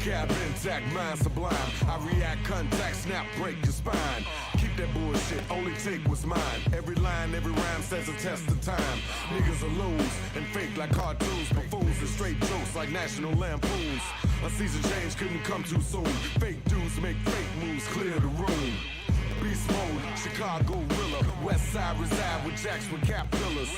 Vocab intact, mind sublime. I react, contact, snap, break your spine. Keep that bullshit, only take what's mine. Every line, every rhyme says a test of time. Niggas will lose and fake like cartoons. Buffoons and straight jokes like National Lampoons. A season change couldn't come too soon. Fake dudes make fake moves, clear the room. Beast mode, Chicago Rilla. West side reside with jacks with cap pillars.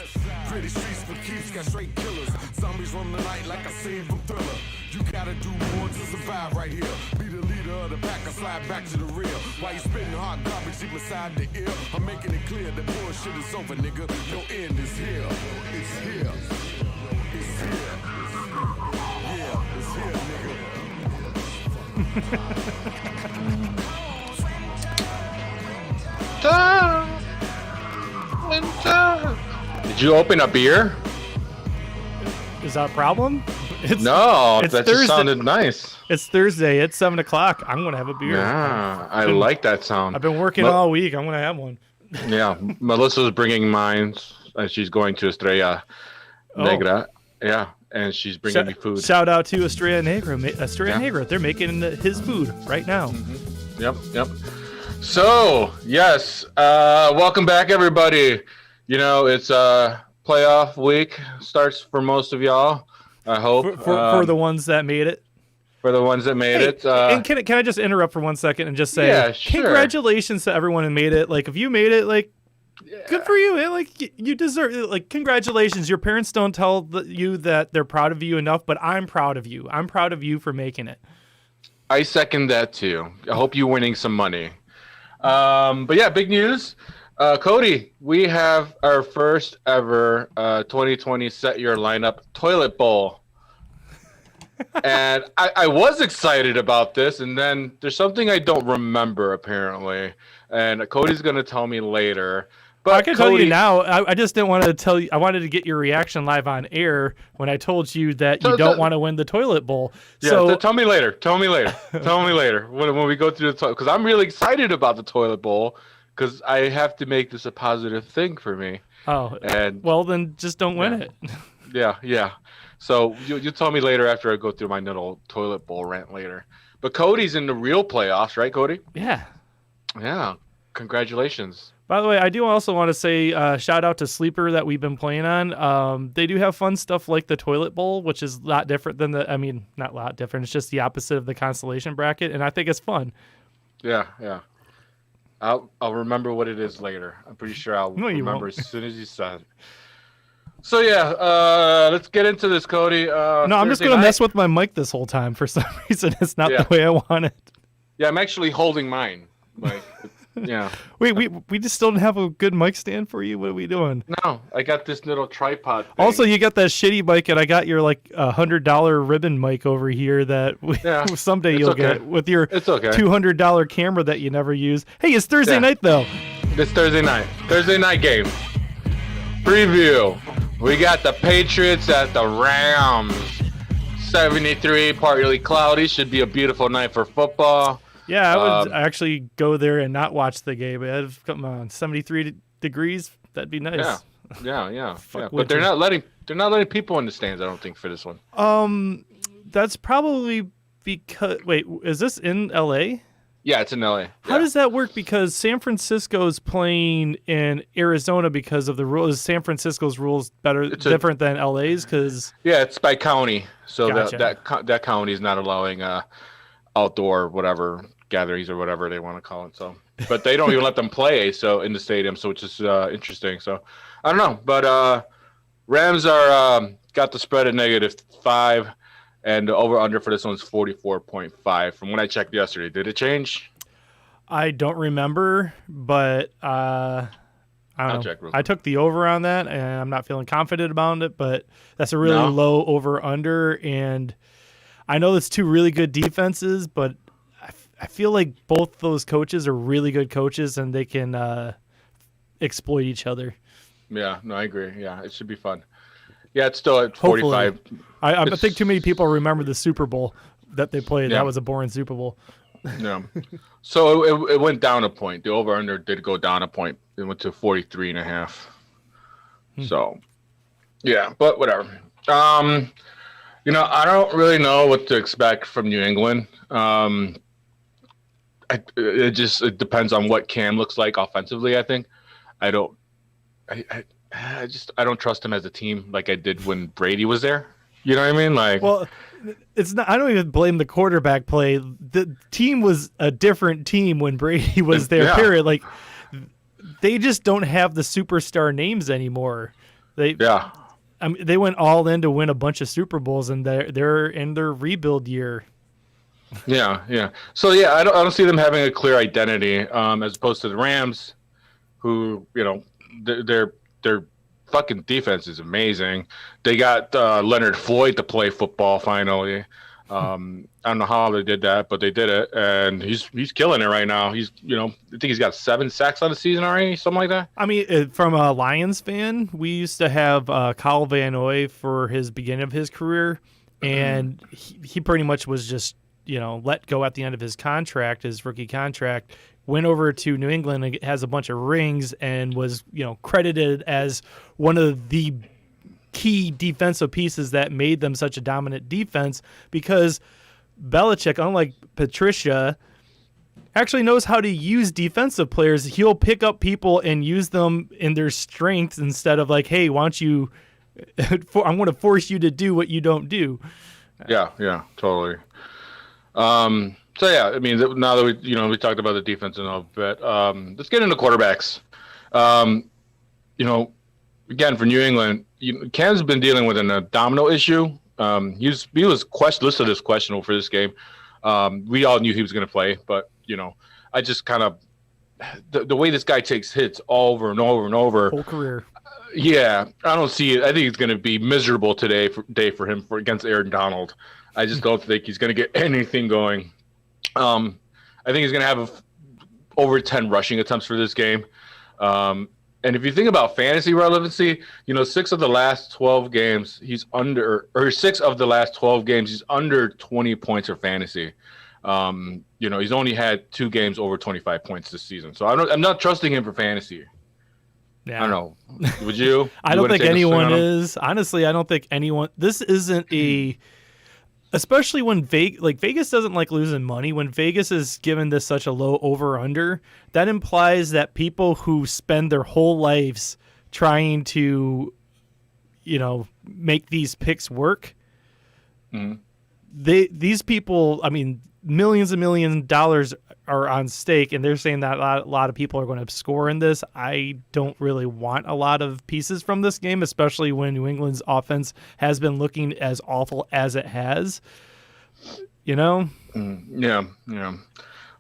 Pretty streets for keeps got straight killers. Zombies run the night like a scene from Thriller. You gotta do more to survive right here. Be the leader of the pack or slide back to the rear. While you spitting hard garbage deep inside the ear, I'm making it clear that bullshit is over, nigga. Your end is here. It's here. It's here. Yeah, it's here, nigga. Did you open a beer? Is that a problem? No, it's that Thursday. just sounded nice. It's Thursday. It's 7 o'clock. I'm gonna have a beer. Yeah, I like that sound. I've been working all week. I'm gonna have one. Yeah, Melissa's bringing mine, and she's going to Estrella Negra. Yeah, and she's bringing me food. Shout out to Estrella Negra. Estrella Negra. They're making his food right now. Mm-hmm. Yep. So, yes, welcome back, everybody. You know, it's playoff week. Starts for most of y'all, I hope. For the ones that made it. For the ones that made it. And can I just interrupt for 1 second and just say, yeah, sure. Congratulations to everyone who made it. Like, if you made it, like, good for you. Man. Like, you deserve it. Like, congratulations. Your parents don't tell you that they're proud of you enough, but I'm proud of you. I'm proud of you for making it. I second that, too. I hope you're winning some money. But yeah, big news. Cody, we have our first ever 2020 Set Your Lineup Toilet Bowl. And I was excited about this, and then there's something I don't remember, apparently. And Cody's going to tell me later. But I can tell you now. I just didn't want to tell you. I wanted to get your reaction live on air when I told you that you don't want to win the toilet bowl. Yeah, so tell me later. Tell me later when we go through the toilet, because I'm really excited about the toilet bowl because I have to make this a positive thing for me. Oh, and well then just don't win it. Yeah. So you tell me later after I go through my little toilet bowl rant later. But Cody's in the real playoffs, right, Cody? Yeah. Yeah. Congratulations. By the way, I do also want to say shout out to Sleeper that we've been playing on. They do have fun stuff like the toilet bowl, which is a lot different than not a lot different. It's just the opposite of the constellation bracket, and I think it's fun. Yeah. I'll remember what it is later. I'm pretty sure I'll remember as soon as you said it. So yeah, let's get into this, Cody. No, I'm just going to mess with my mic this whole time. For some reason, it's not the way I want it. Yeah, I'm actually holding mine. Like, yeah. Wait, we just don't have a good mic stand for you? What are we doing? No, I got this little tripod thing. Also, you got that shitty mic, and I got your like $100 ribbon mic over here that someday you'll get with your $200 camera that you never use. Hey, it's Thursday night though. It's Thursday night. Thursday night game. Preview. We got the Patriots at the Rams. 73, partly cloudy. Should be a beautiful night for football. Yeah, I would actually go there and not watch the game. Come on, 73 degrees. That'd be nice. Yeah. But they're not letting people in the stands, I don't think, for this one. That's probably because is this in LA? Yeah, it's in LA. How does that work? Because San Francisco is playing in Arizona because of the rules. Is San Francisco's rules different than LA's? Because it's by county, so gotcha. that county is not allowing outdoor whatever gatherings or whatever they want to call it. So, but they don't even let them play in the stadium, so it's just interesting. So I don't know, but Rams are got the spread at -5. And the over-under for this one's 44.5 from when I checked yesterday. Did it change? I don't remember, but I don't know. I took the over on that, and I'm not feeling confident about it, but that's a really low over-under. And I know it's two really good defenses, but I feel like both those coaches are really good coaches, and they can exploit each other. Yeah, no, I agree. Yeah, it should be fun. Yeah, it's still at 45. Hopefully. I think too many people remember the Super Bowl that they played. That was a boring Super Bowl. Yeah. So it went down a point. The over-under did go down a point. It went to 43.5. So, yeah, but whatever. I don't really know what to expect from New England. It depends on what Cam looks like offensively. I think I don't trust him as a team like I did when Brady was there. You know what I mean? Like, well, it's not. I don't even blame the quarterback play. The team was a different team when Brady was there. Yeah. Period. Like, they just don't have the superstar names anymore. They went all in to win a bunch of Super Bowls, and they're in their rebuild year. Yeah. So I don't see them having a clear identity, as opposed to the Rams, who their fucking defense is amazing. They got Leonard Floyd to play football finally. I don't know how they did that, but they did it, and he's killing it right now. I think he's got 7 sacks on the season already, something like that. I mean, from a Lions fan, we used to have Kyle Vannoy for his beginning of his career, and he pretty much was just let go at the end of his rookie contract, went over to New England and has a bunch of rings and was, credited as one of the key defensive pieces that made them such a dominant defense, because Belichick, unlike Patricia, actually knows how to use defensive players. He'll pick up people and use them in their strengths instead of like, hey, why don't you I'm going to force you to do what you don't do. Yeah, totally. I mean, now that we talked about the defense a little bit, let's get into quarterbacks. Again, for New England, Cam's been dealing with an abdominal issue. He was listed as questionable for this game. We all knew he was going to play, but I just kind of the way this guy takes hits over and over and over. Whole career. Yeah, I don't see it. I think it's going to be miserable today for him against Aaron Donald. I just don't think he's going to get anything going. I think he's going to have over 10 rushing attempts for this game. And if you think about fantasy relevancy, 6 of the last 12 games he's under 20 points for fantasy. He's only had 2 games over 25 points this season. So I'm not trusting him for fantasy. Yeah. I don't know. Would you? I don't think anyone is. Honestly, I don't think anyone. This isn't especially when Vegas doesn't like losing money. When Vegas is given this such a low over-under, that implies that people who spend their whole lives trying to, make these picks work, these people, I mean, millions and millions of dollars are on stake, and they're saying that a lot of people are going to score in this. I don't really want a lot of pieces from this game, especially when New England's offense has been looking as awful as it has. Yeah.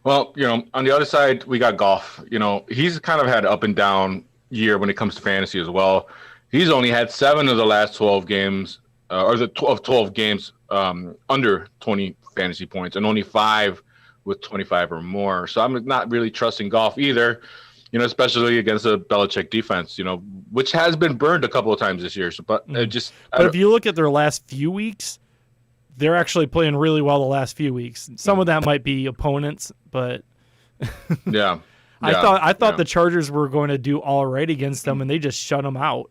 Well, on the other side, we got Goff. He's kind of had an up and down year when it comes to fantasy as well. He's only had 7 of the last 12 games, of 12 games under 20 fantasy points, and only 5 with 25 or more. So I'm not really trusting Goff either, especially against a Belichick defense, which has been burned a couple of times this year. So, but if you look at their last few weeks, they're actually playing really well the last few weeks. Some of that might be opponents, but yeah. I thought the Chargers were going to do all right against them, and they just shut them out.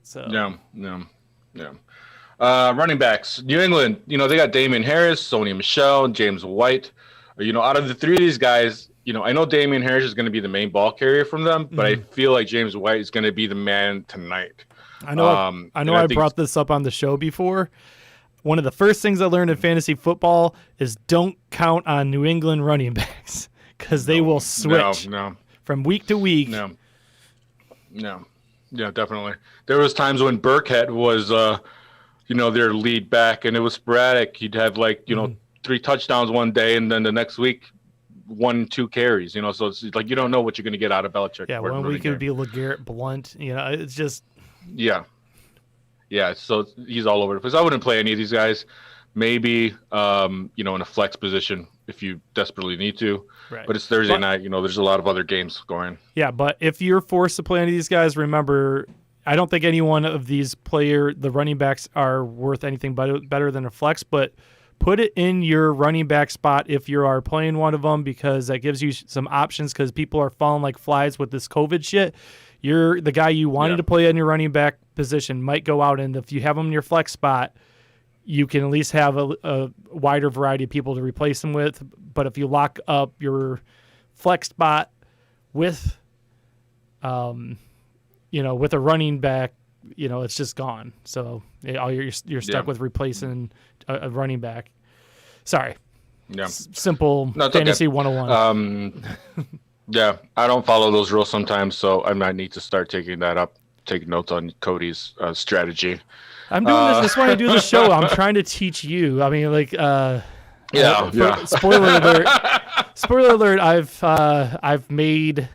So yeah. Running backs, New England, they got Damian Harris, Sony Michel, and James White. Out of the 3 of these guys, I know Damian Harris is going to be the main ball carrier from them, but I feel like James White is going to be the man tonight. I brought this up on the show before. One of the first things I learned in fantasy football is don't count on New England running backs because they will switch from week to week. No. Yeah, definitely. There was times when Burkhead was, their lead back, and it was sporadic. He'd have 3 touchdowns one day, and then the next week 1-2 carries. So it's like you don't know what you're going to get out of Belichick. Yeah, one week it would be LeGarrette Blount. It's just yeah. So he's all over the place. I wouldn't play any of these guys. Maybe in a flex position if you desperately need to. Right. But it's Thursday night. There's a lot of other games going. Yeah, but if you're forced to play any of these guys, remember, I don't think any one of these the running backs are worth anything better than a flex, but put it in your running back spot if you are playing one of them, because that gives you some options, because people are falling like flies with this COVID shit. You're the guy you wanted to play in your running back position might go out, and if you have him in your flex spot, you can at least have a wider variety of people to replace him with. But if you lock up your flex spot with, with a running back, it's just gone. So you're stuck with replacing a running back. Sorry. Yeah. Simple fantasy 101. Yeah, I don't follow those rules sometimes, so I might need to start taking notes on Cody's strategy. I'm doing this. That's why I do the show. I'm trying to teach you. I mean, spoiler alert. Spoiler alert. I've made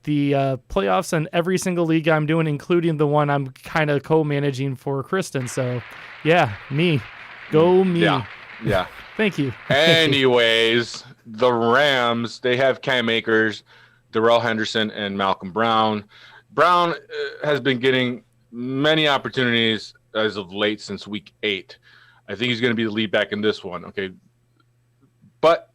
the playoffs in every single league I'm doing, including the one I'm kind of co-managing for Kristen. So, yeah, me. Go me. Yeah. Thank you. Anyways, the Rams, they have Cam Akers, Darrell Henderson, and Malcolm Brown. Brown has been getting many opportunities as of late since week 8. I think he's going to be the lead back in this one. Okay. But,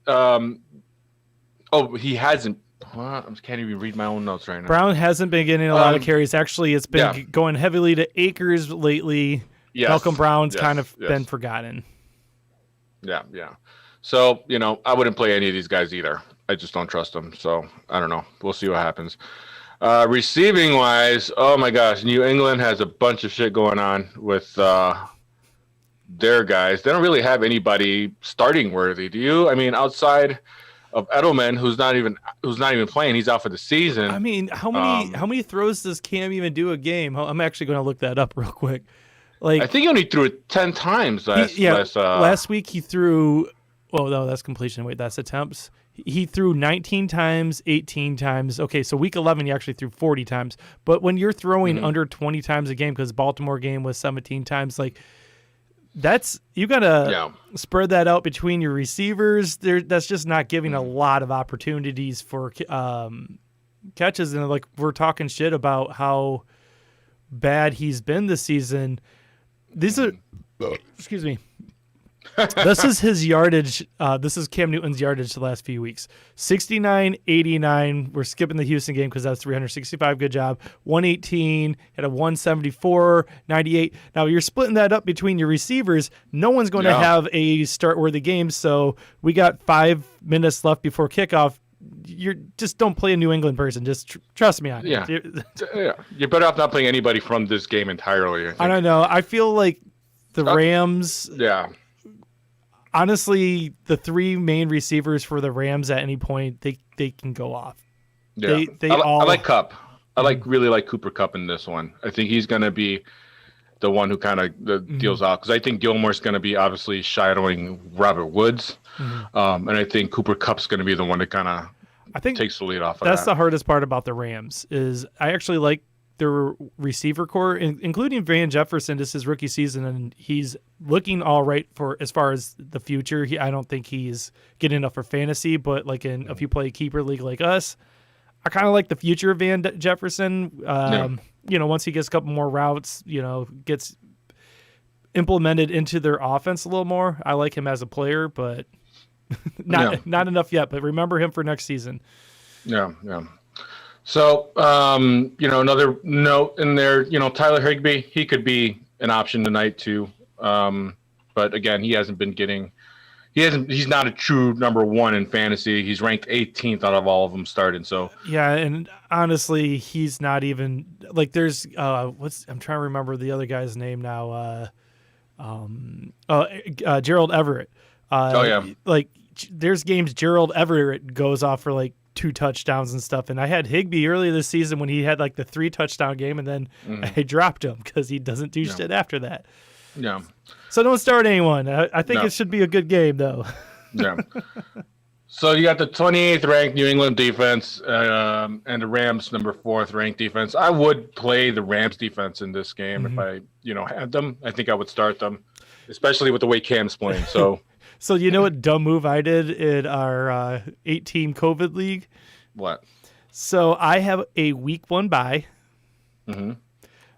he hasn't. I can't even read my own notes right now. Brown hasn't been getting a lot of carries. Actually, it's been going heavily to Akers lately. Yes. Malcolm Brown's kind of been forgotten. Yeah. So, I wouldn't play any of these guys either. I just don't trust them. So, I don't know. We'll see what happens. Receiving-wise, oh, my gosh. New England has a bunch of shit going on with their guys. They don't really have anybody starting worthy. Do you? I mean, outside of Edelman, who's not even playing. He's out for the season. I mean, how many throws does Cam even do a game? I'm actually going to look that up real quick. I think he only threw it 10 times last week he threw. Oh no, that's completion. Wait, that's attempts. He threw 19 times, 18 times. Okay, so week 11 he actually threw 40 times. But when you're throwing under 20 times a game, because Baltimore game was 17 times, that's you gotta spread that out between your receivers. That's just not giving a lot of opportunities for catches. And we're talking shit about how bad he's been this season. These are, excuse me. This is his yardage. This is Cam Newton's yardage the last few weeks. 69, 89. We're skipping the Houston game because that's 365. Good job. 118, had a 174, 98. Now you're splitting that up between your receivers. No one's going to have a start-worthy game, so we got 5 minutes left before kickoff. You just don't play a New England person. Just trust me on it. You're better off not playing anybody from this game entirely. I don't know. I feel like the Rams. Honestly, the 3 main receivers for the Rams at any point, they can go off. Yeah. I like Kupp. I really like Cooper Kupp in this one. I think he's going to be the one who kind of deals out, because I think Gilmore's going to be obviously shadowing Robert Woods, and I think Cooper Kupp's going to be the one that kind of takes the lead off of that. That's the hardest part about the Rams is I actually like their receiver core, including Van Jefferson. This is his rookie season, and he's looking all right for as far as the future. I don't think he's getting enough for fantasy, but if you play a keeper league like us, I kind of like the future of Van Jefferson. Once he gets a couple more routes, gets implemented into their offense a little more. I like him as a player, but not enough yet. But remember him for next season. Yeah. So, another note in there, Tyler Higby, he could be an option tonight too. But again, he's not a true number 1 in fantasy. He's ranked 18th out of all of them starting. So yeah. And honestly, he's not even there's I'm trying to remember the other guy's name now. Gerald Everett. There's games Gerald Everett goes off for 2 touchdowns and stuff. And I had Higby earlier this season when he had the 3 touchdown game, and then I dropped him because he doesn't do shit after that. Yeah. So don't start anyone. I think it should be a good game though. Yeah. So you got the 28th ranked New England defense and the Rams number 4th ranked defense. I would play the Rams defense in this game if I, had them. I think I would start them, especially with the way Cam's playing. So. So you know what dumb move I did in our 8-team COVID league? What? So I have a week 1 bye.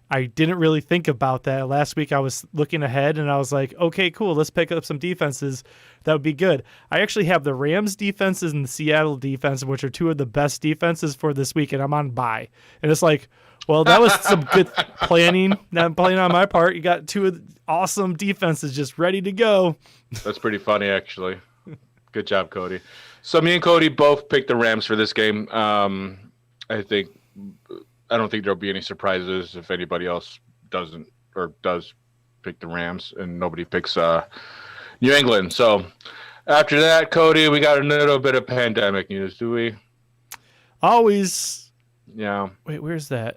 I didn't really think about that. Last week I was looking ahead and I was like, okay, cool. Let's pick up some defenses. That would be good. I actually have the Rams defenses and the Seattle defense, which are 2 of the best defenses for this week, and I'm on bye. And it's well, that was some good planning on my part. You got 2 of awesome defense is just ready to go. That's pretty funny, actually. Good job, Cody. So me and Cody both picked the Rams for this game. I don't think there'll be any surprises if anybody else doesn't or does pick the Rams and nobody picks New England. So after that, Cody, we got a little bit of pandemic news, do we? Always. Yeah. Wait, where's that?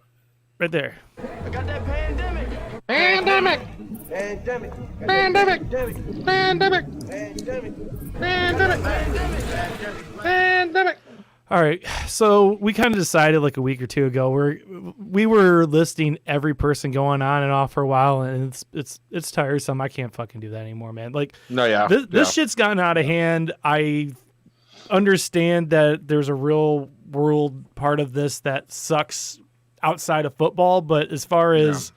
Right there. I got that pandemic. Pandemic. Pandemic. Pandemic. Pandemic. Pandemic. Pandemic. Pandemic. Pandemic. All right, so we kind of decided like a week or two ago we were listing every person going on and off for a while, and it's tiresome. I can't fucking do that anymore, man. Like, no, yeah, this shit's gotten out of hand. I understand that there's a real world part of this that sucks outside of football, but as far as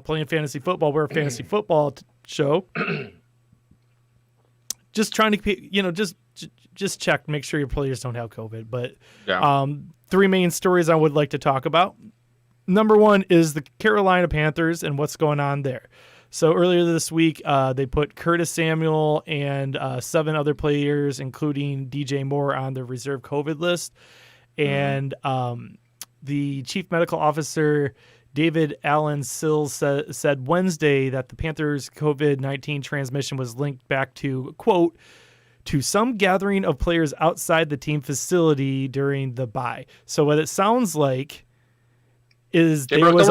playing fantasy football, we're a fantasy football show. Just trying to just check, make sure your players don't have COVID. But three main stories I would like to talk about. Number one is the Carolina Panthers and what's going on there. So earlier this week, they put Curtis Samuel and 7 other players, including DJ Moore, on the reserve COVID list. And the chief medical officer, David Allen Sills, said Wednesday that the Panthers' COVID-19 transmission was linked back to, quote, to some gathering of players outside the team facility during the bye. So what it sounds like is there was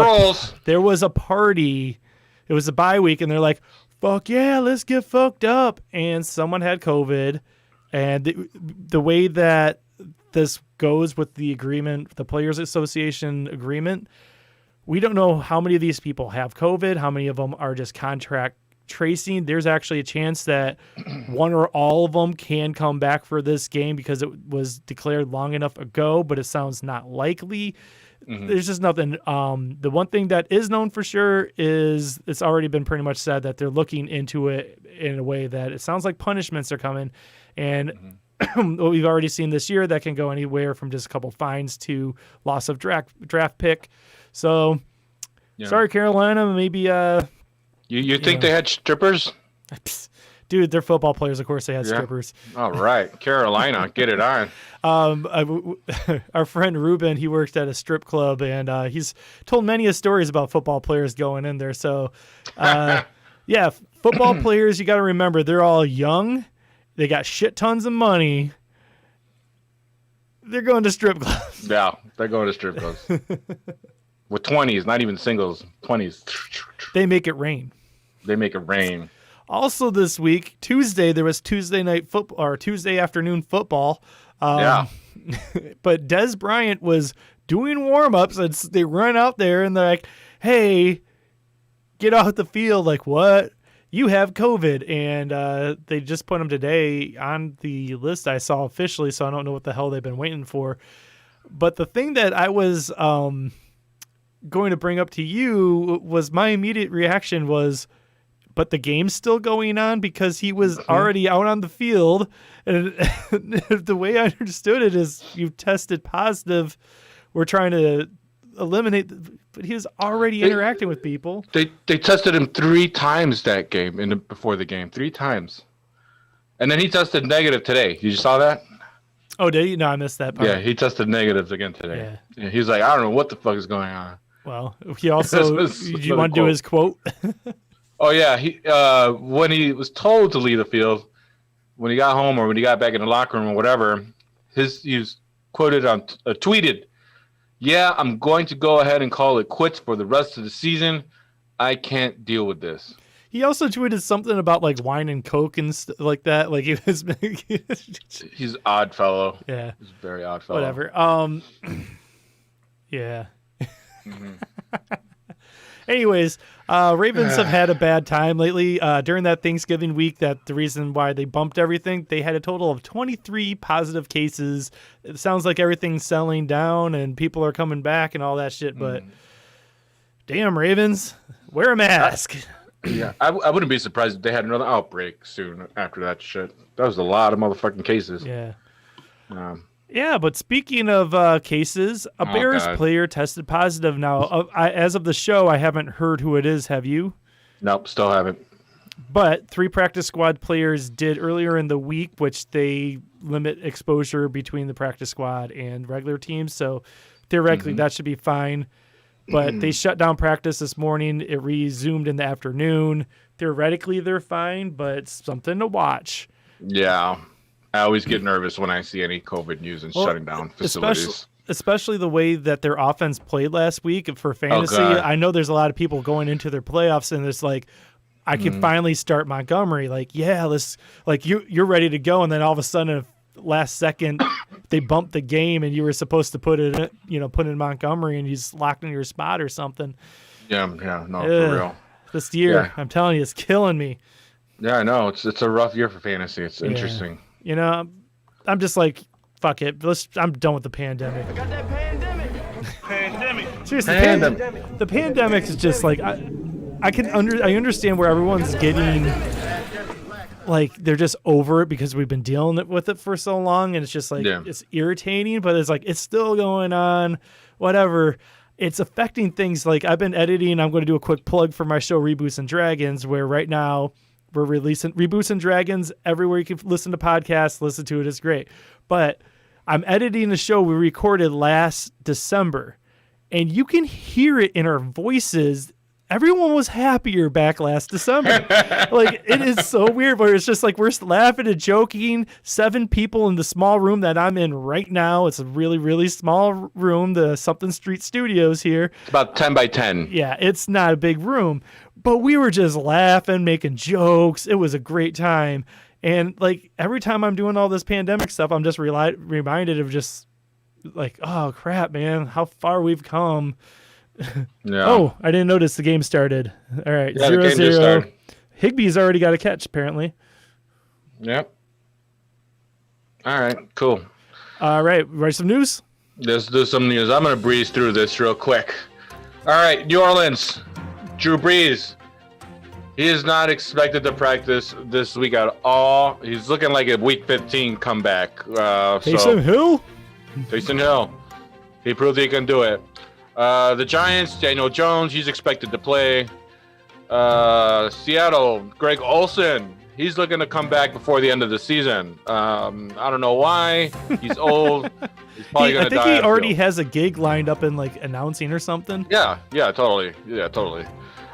a party. It was a bye week, and they're like, fuck yeah, let's get fucked up. And someone had COVID. And the way that this goes with the agreement, the Players Association agreement, we don't know how many of these people have COVID, how many of them are just contract tracing. There's actually a chance that one or all of them can come back for this game because it was declared long enough ago, but it sounds not likely. There's just nothing. The one thing that is known for sure is it's already been pretty much said that they're looking into it in a way that it sounds like punishments are coming. And what we've already seen this year, that can go anywhere from just a couple fines to loss of draft pick. So, sorry, Carolina, maybe... You think they had strippers? Dude, they're football players. Of course they had strippers. All right. Carolina, get it on. Our friend Ruben, he worked at a strip club, and he's told many stories about football players going in there. So, football players, you got to remember, they're all young. They got shit tons of money. They're going to strip clubs. Yeah, they're going to strip clubs. With 20s, not even singles, 20s. They make it rain. They make it rain. Also this week, Tuesday, there was Tuesday night football or Tuesday afternoon football. But Des Bryant was doing warm-ups, and they run out there and they're like, hey, get off the field. Like, what? You have COVID. And they just put him today on the list I saw officially, so I don't know what the hell they've been waiting for. But the thing that I was going to bring up to you was my immediate reaction was, but the game's still going on because he was already out on the field. And the way I understood it is you tested positive. We're trying to eliminate, but he was already interacting with people. They tested him 3 times that game before the game, 3 times. And then he tested negative today. You saw that? Oh, did he? No, I missed that part. Yeah, he tested negatives again today. Yeah. He was like, I don't know what the fuck is going on. Well, he also, did you want to do his quote? Oh, yeah. He when he was told to leave the field, when he got home or when he got back in the locker room or whatever, he was quoted on tweeted, yeah, I'm going to go ahead and call it quits for the rest of the season. I can't deal with this. He also tweeted something about like wine and Coke and like that. Like he was. He's an odd fellow. Yeah. He's a very odd fellow. Whatever. Yeah. Mm-hmm. Anyways, Ravens have had a bad time lately. During that Thanksgiving week, that the reason why they bumped everything, they had a total of 23 positive cases. It sounds like everything's settling down and people are coming back and all that shit. But damn, Ravens, wear a mask. Yeah, I wouldn't be surprised if they had another outbreak soon after that shit. That was a lot of motherfucking cases. Yeah. Yeah, but speaking of cases, a Bears player tested positive now. As of the show, I haven't heard who it is. Have you? Nope, still haven't. But 3 practice squad players did earlier in the week, which they limit exposure between the practice squad and regular teams. So theoretically, that should be fine. But they shut down practice this morning. It resumed in the afternoon. Theoretically, they're fine, but it's something to watch. Yeah. I always get nervous when I see any COVID news and shutting down facilities. Especially the way that their offense played last week for fantasy. I know there's a lot of people going into their playoffs, and it's like, I can finally start Montgomery. Like, yeah, let's like you're ready to go, and then all of a sudden, last second, they bumped the game, and you were supposed to put in Montgomery, and he's locked in your spot or something. Yeah, no, for real. This year, I'm telling you, it's killing me. Yeah, I know. It's a rough year for fantasy. It's interesting. You know, I'm just like, fuck it. I'm done with the pandemic. I got that pandemic. Seriously, the pandemic is just like I understand where everyone's getting like they're just over it because we've been dealing with it for so long, and it's just like it's irritating, but it's like it's still going on. Whatever. It's affecting things. Like I've been editing. I'm going to do a quick plug for my show Reboots and Dragons, where right now we're releasing Reboots and Dragons everywhere you can listen to podcasts. Listen to it. It's great. But I'm editing the show we recorded last December, and you can hear it in our voices. Everyone was happier back last December. Like, it is so weird, where it's just like we're laughing and joking. 7 people in the small room that I'm in right now. It's a really, really small room, the Something Street Studios here. It's about 10 by 10. Yeah, it's not a big room. But we were just laughing, making jokes. It was a great time. And, like, every time I'm doing all this pandemic stuff, I'm just reminded of just, like, oh, crap, man, how far we've come. Yeah. Oh, I didn't notice the game started. All right, yeah, 0-0. Higby's already got a catch, apparently. Yep. All right, cool. All right, write some news? Let's do some news. I'm going to breeze through this real quick. All right, New Orleans, Drew Brees. He is not expected to practice this week at all. He's looking like a Week 15 comeback. Taysom Hill? Taysom Hill. He proved he can do it. The Giants, Daniel Jones, he's expected to play. Seattle, Greg Olsen, he's looking to come back before the end of the season. I don't know why. He's old. He's probably going to die. I think he already has a gig lined up in like announcing or something. Yeah, totally.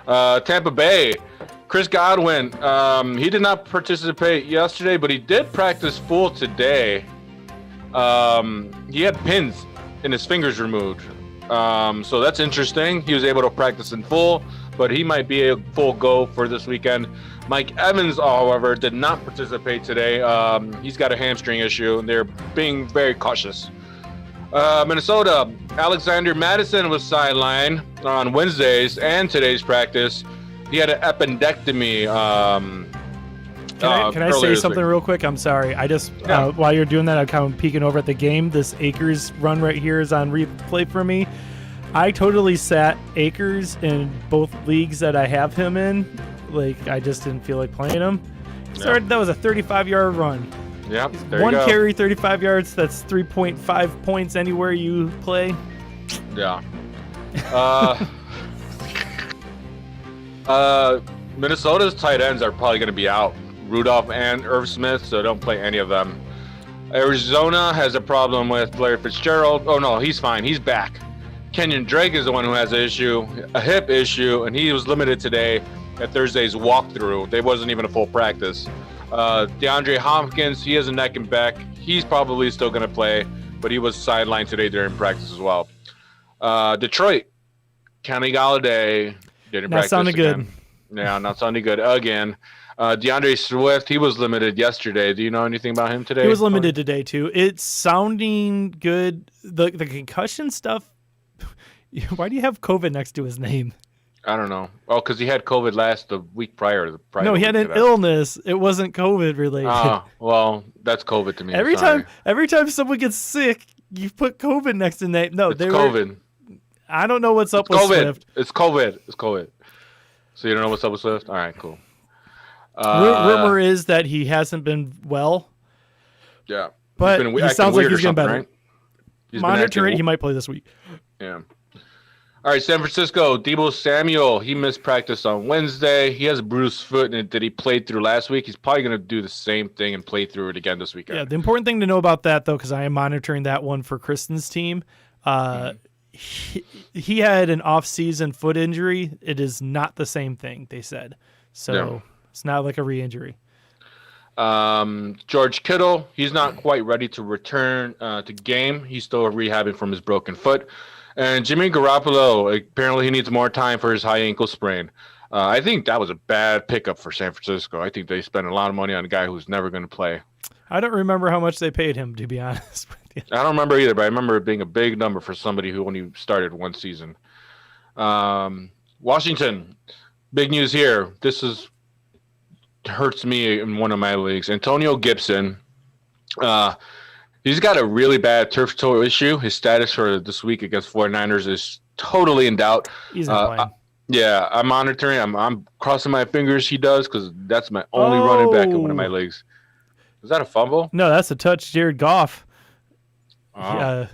Tampa Bay, Chris Godwin, he did not participate yesterday, but he did practice full today. He had pins in his fingers removed. So that's interesting. He was able to practice in full, but he might be a full go for this weekend. Mike Evans, however, did not participate today. He's got a hamstring issue, and they're being very cautious. Minnesota, Alexander Madison was sidelined on Wednesdays and today's practice. He had an appendectomy. Can I say something real quick? I'm sorry. I just, while you're doing that, I'm kind of peeking over at the game. This Akers run right here is on replay for me. I totally sat Akers in both leagues that I have him in. Like, I just didn't feel like playing him. Sorry, that was a 35-yard run. Yep, there One you go. carry, 35 yards. That's 3.5 points anywhere you play. Yeah. Minnesota's tight ends are probably going to be out. Rudolph and Irv Smith, so don't play any of them. Arizona has a problem with Blair Fitzgerald. Oh, no, he's fine. He's back. Kenyon Drake is the one who has an issue, a hip issue, and he was limited today at Thursday's walkthrough. They wasn't even a full practice. DeAndre Hopkins, he has a neck and back. He's probably still going to play, but he was sidelined today during practice as well. Detroit, Kenny Golladay didn't practice. Not sounding good. Yeah, not sounding good again. DeAndre Swift, he was limited yesterday. Do you know anything about him today? He was limited today, too. It's sounding good. The concussion stuff, why do you have COVID next to his name? I don't know. Oh, because he had COVID the week prior. No, he had an illness. It wasn't COVID related. Oh, well, that's COVID to me. Every time someone gets sick, you put COVID next to the name. No, it's COVID. I don't know what's up with COVID. Swift. It's COVID. So you don't know what's up with Swift? All right, cool. Rumor is that he hasn't been well. Yeah. But he sounds like he's getting better. Right? Monitor it. He might play this week. Yeah. All right, San Francisco, Deebo Samuel. He missed practice on Wednesday. He has a bruised foot that he played through last week. He's probably going to do the same thing and play through it again this weekend. Yeah, the important thing to know about that, though, because I am monitoring that one for Kristen's team, he had an off-season foot injury. It is not the same thing, they said. So It's not like a re-injury. George Kittle, he's not quite ready to return to game. He's still rehabbing from his broken foot. And Jimmy Garoppolo, apparently he needs more time for his high ankle sprain. I think that was a bad pickup for San Francisco. I think they spent a lot of money on a guy who's never going to play. I don't remember how much they paid him, to be honest with you. I don't remember either, but I remember it being a big number for somebody who only started one season. Washington, big news here. This hurts me in one of my leagues. Antonio Gibson, he's got a really bad turf toe issue. His status for this week against 49ers is totally in doubt. He's not playing. Yeah, I'm monitoring. I'm crossing my fingers he does because that's my only running back in one of my leagues. Is that a fumble? No, that's a touch. Jared Goff. Oh.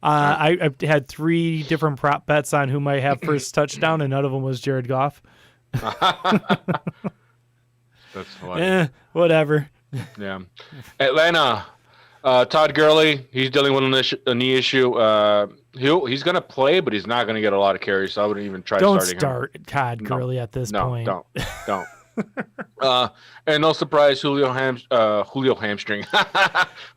I had 3 different prop bets on who might have first touchdown, and none of them was Jared Goff. That's funny. Whatever. Yeah. Atlanta, Todd Gurley, he's dealing with a knee issue. He's going to play, but he's not going to get a lot of carries, so I wouldn't even try starting him. Don't start Todd Gurley at this point. Don't. And no surprise, Julio Hamstring.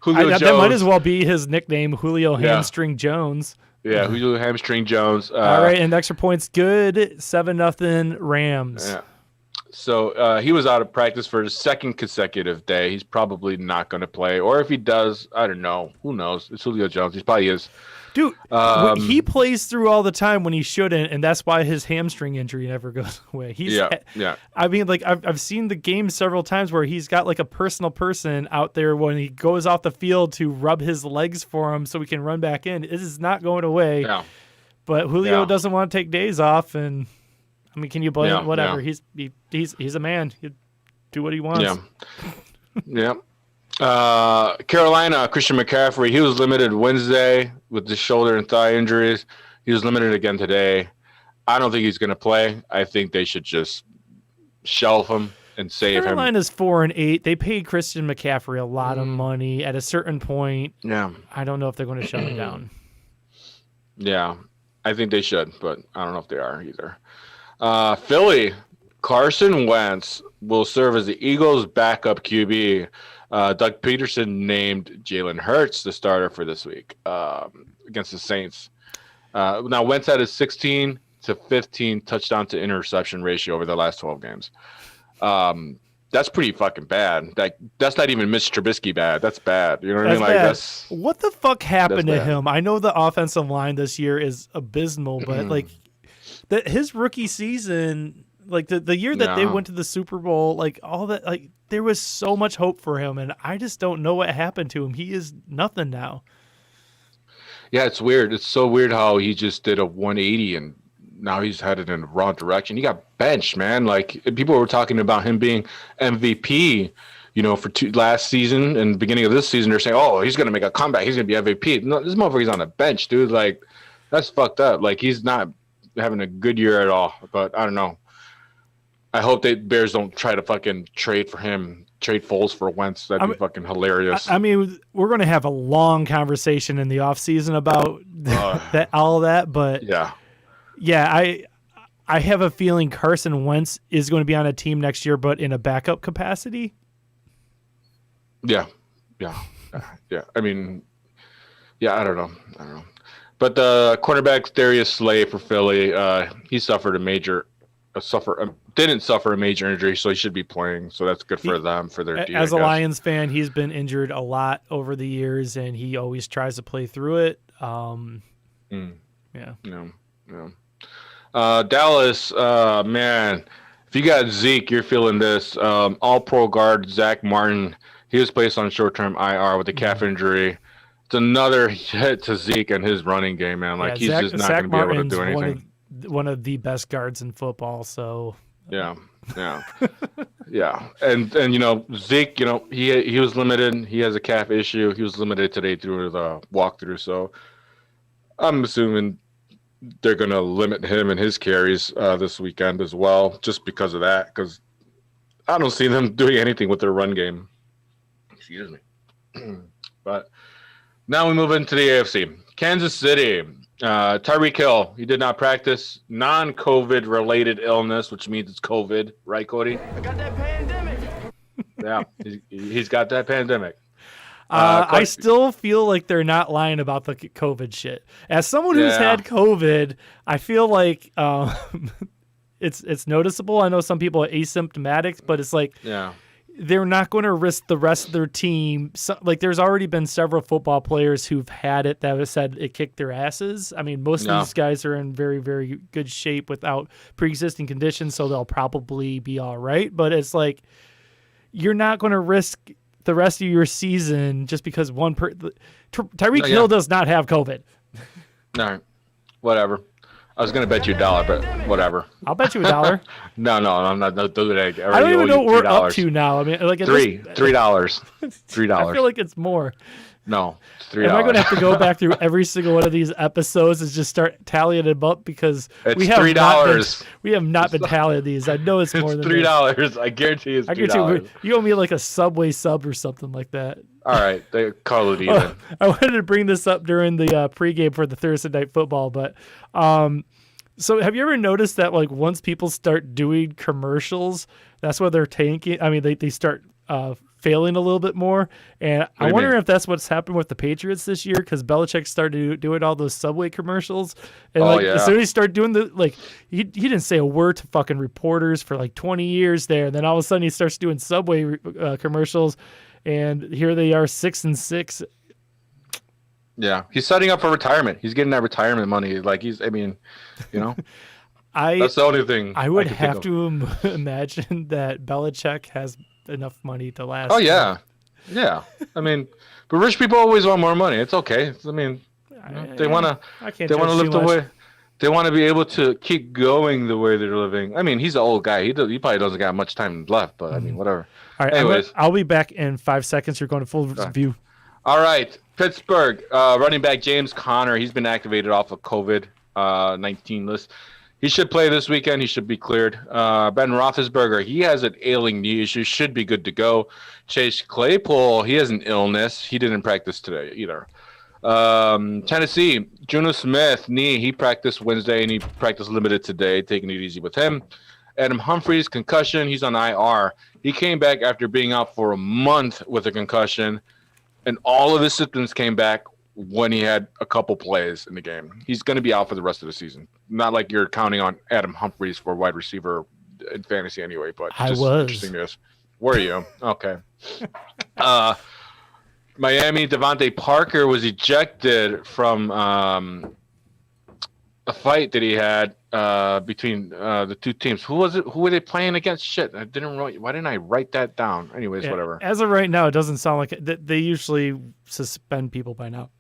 Julio Jones. That might as well be his nickname, Julio Hamstring Jones. Yeah, Julio Hamstring Jones. All right, and extra points good. 7-0 Rams. Yeah. So he was out of practice for the second consecutive day. He's probably not going to play. Or if he does, I don't know. Who knows? It's Julio Jones. He probably is. Dude, he plays through all the time when he shouldn't, and that's why his hamstring injury never goes away. Yeah. I mean, like, I've seen the game several times where he's got, like, a personal person out there when he goes off the field to rub his legs for him so he can run back in. It is not going away. Yeah. But Julio doesn't want to take days off, and I mean, can you blame him? Whatever. Yeah. He's a man. He'll do what he wants. Yeah. Carolina, Christian McCaffrey, he was limited Wednesday with the shoulder and thigh injuries. He was limited again today. I don't think he's going to play. I think they should just shelf him and save him. Carolina's 4-8. They paid Christian McCaffrey a lot of money. At a certain point, I don't know if they're going to shut him down. Yeah, I think they should, but I don't know if they are either. Philly, Carson Wentz will serve as the Eagles' backup QB. Doug Peterson named Jalen Hurts the starter for this week against the Saints. Now, Wentz had a 16 to 15 touchdown to interception ratio over the last 12 games. That's pretty fucking bad. That's not even Mitch Trubisky bad. That's bad. You know what I mean? Like, what the fuck happened to him? I know the offensive line this year is abysmal, but like his rookie season, like the year that they went to the Super Bowl, like all that, like there was so much hope for him, and I just don't know what happened to him. He is nothing now. Yeah, it's weird. It's so weird how he just did a 180 and now he's headed in the wrong direction. He got benched, man. Like people were talking about him being MVP, you know, for last season and beginning of this season. They're saying, "Oh, he's gonna make a comeback. He's gonna be MVP." No, this motherfucker's on the bench, dude. Like that's fucked up. Like he's not having a good year at all. But I don't know. I hope they Bears don't try to fucking trade for him, trade Foles for Wentz. That'd be fucking hilarious. I mean, we're going to have a long conversation in the offseason about all of that. But yeah, I have a feeling Carson Wentz is going to be on a team next year, but in a backup capacity. Yeah. I mean, I don't know. But the cornerback Darius Slay for Philly, he suffered didn't suffer a major injury, so he should be playing. So that's good for them, for their team. As a Lions fan, he's been injured a lot over the years, and he always tries to play through it. Dallas, man, if you got Zeke, you're feeling this. All-pro guard Zach Martin, he was placed on short-term IR with a calf injury. It's another hit to Zeke and his running game, man. Like he's just not going to be able to do anything. One of the best guards in football, so yeah. And you know, Zeke, you know, he was limited. He has a calf issue. He was limited today through the walkthrough. So I'm assuming they're going to limit him and his carries this weekend as well, just because of that. Because I don't see them doing anything with their run game. Excuse me. But now we move into the AFC. Kansas City. Tyreek Hill, he did not practice. Non-COVID related illness, which means it's COVID, right, Cody? I got that pandemic. Yeah, he's got that pandemic. I still feel like they're not lying about the COVID shit. As someone who's had COVID, I feel like it's noticeable. I know some people are asymptomatic, but it's like they're not going to risk the rest of their team. So, like, there's already been several football players who've had it that have said it kicked their asses. I mean, most of these guys are in very, very good shape without pre-existing conditions, so they'll probably be all right. But it's like you're not going to risk the rest of your season just because one Tyreek Hill does not have COVID. No, whatever. I was going to bet you $1, but whatever. I'll bet you $1. No, I'm not. Don't do that. I don't even know what we're up to now. I mean, like $3. $3. I feel like it's more. No, it's $3. Am I going to have to go back through every single one of these episodes and just start tallying them up because we have $3. We have not been tallying these. I know it's more than $3. I guarantee it's $3. You owe me like a Subway sub or something like that. All right, they call it even. I wanted to bring this up during the pregame for the Thursday Night Football, but so have you ever noticed that like once people start doing commercials, that's why they're tanking? I mean, they start failing a little bit more, and I wonder if that's what's happened with the Patriots this year because Belichick started doing all those Subway commercials, and as soon as he started doing he didn't say a word to fucking reporters for like 20 years there, and then all of a sudden he starts doing Subway commercials. And here they are, 6-6. Yeah, he's setting up for retirement. He's getting that retirement money. Like that's the only thing. I would have to imagine that Belichick has enough money to last. Oh yeah. I mean, but rich people always want more money. It's okay. I mean, they want to live the way. They want to be able to keep going the way they're living. I mean, he's an old guy. He probably doesn't got much time left, but I mean, whatever. All right, anyways, I'll be back in 5 seconds. You're going to full review. All right, Pittsburgh running back James Conner. He's been activated off of COVID-19 list. He should play this weekend. He should be cleared. Ben Roethlisberger, he has an ailing knee issue. Should be good to go. Chase Claypool, he has an illness. He didn't practice today either. Tennessee, Juno Smith, knee. He practiced Wednesday and he practiced limited today. Taking it easy with him. Adam Humphries, concussion. He's on IR. He came back after being out for a month with a concussion, and all of his symptoms came back when he had a couple plays in the game. He's going to be out for the rest of the season. Not like you're counting on Adam Humphries for wide receiver in fantasy anyway, but I was. Interesting news. Were you? Okay. Miami, Devontae Parker was ejected from a fight that he had between the two teams. Who was it? Who were they playing against? Shit, I didn't write. Why didn't I write that down? Anyways, whatever. As of right now, it doesn't sound like it. They usually suspend people by now.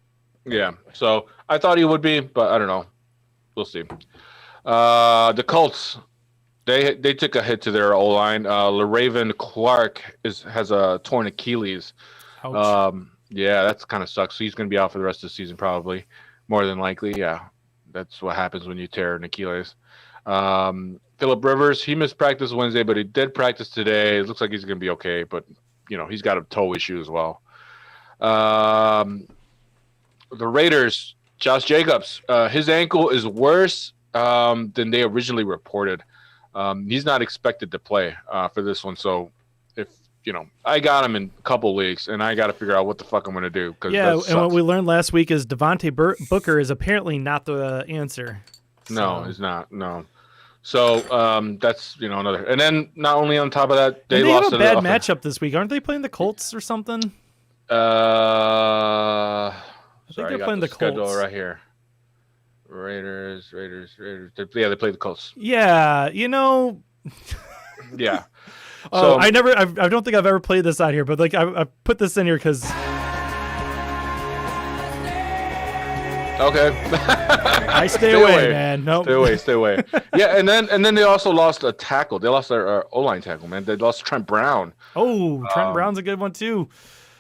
Yeah, so I thought he would be, but I don't know. We'll see. The Colts, they took a hit to their O-line. LaRaven Clark has a torn Achilles. Ouch. Yeah, that's kind of sucks. So he's going to be out for the rest of the season, probably, more than likely. Yeah, that's what happens when you tear an Achilles. Phillip Rivers, he missed practice Wednesday, but he did practice today. It looks like he's going to be okay, but he's got a toe issue as well. The Raiders, Josh Jacobs, his ankle is worse than they originally reported. He's not expected to play for this one, so if I got him in a couple leagues, and I got to figure out what the fuck I'm going to do. Yeah, and what we learned last week is Devontae Booker is apparently not the answer. So. No, he's not. No. So that's another. And then not only on top of that, they lost have a bad matchup this week. Aren't they playing the Colts or something? I think they're playing the schedule Colts right here. Raiders. They played the Colts. Yeah, Yeah. So, I don't think I've ever played this out here, but like I put this in here because. Okay. I stay away, man. Nope. Stay away. Yeah, and then they also lost a tackle. They lost their O-line tackle, man. They lost Trent Brown. Oh, Trent Brown's a good one too.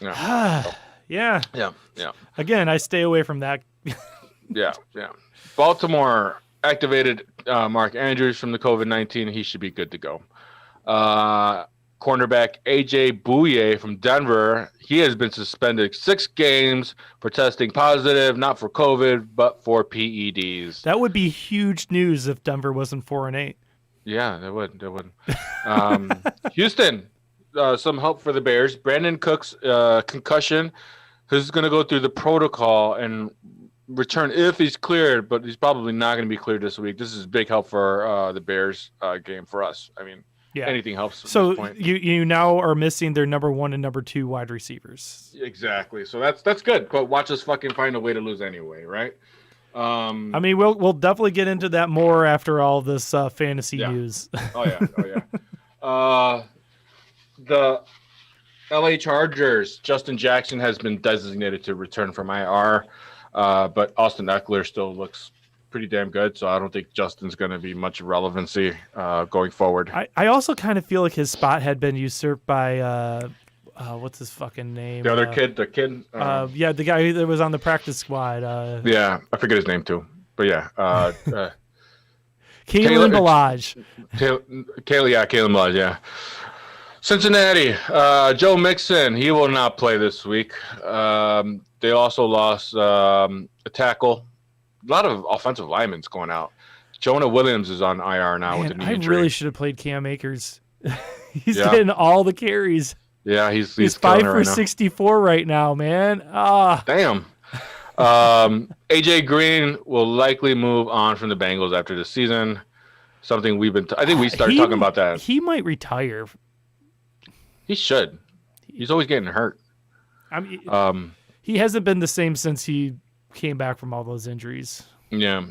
Yeah. Yeah. Yeah. Again, I stay away from that. Yeah. Baltimore activated Mark Andrews from the COVID-19. He should be good to go. Cornerback A.J. Bouye from Denver. He has been suspended 6 games for testing positive, not for COVID, but for PEDs. That would be huge news if Denver wasn't 4-8. Yeah, that would. Houston, some help for the Bears. Brandon Cooks concussion. Who's going to go through the protocol and return if he's cleared, but he's probably not going to be cleared this week. This is big help for the Bears game for us. I mean, anything helps. So at this point. you now are missing their number 1 and number 2 wide receivers. Exactly. So that's good. But watch us fucking find a way to lose anyway, right? I mean, we'll definitely get into that more after all this fantasy news. Oh yeah. The LA Chargers, Justin Jackson has been designated to return from IR, but Austin Eckler still looks pretty damn good, so I don't think Justin's going to be much relevancy going forward. I also kind of feel like his spot had been usurped by what's his fucking name? The other kid, the the guy that was on the practice squad. I forget his name too, but yeah. Kalen Ballage. Kalen Ballage, yeah. Cincinnati, Joe Mixon, he will not play this week. They also lost a tackle. A lot of offensive linemen going out. Jonah Williams is on IR now with a knee injury. I really should have played Cam Akers. He's getting all the carries. Yeah, he's 5 for 64 right now, man. Damn. AJ Green will likely move on from the Bengals after the season. Something we've been. I think we started talking about that. He might retire. He should. He's always getting hurt. I mean, he hasn't been the same since he came back from all those injuries. Yeah.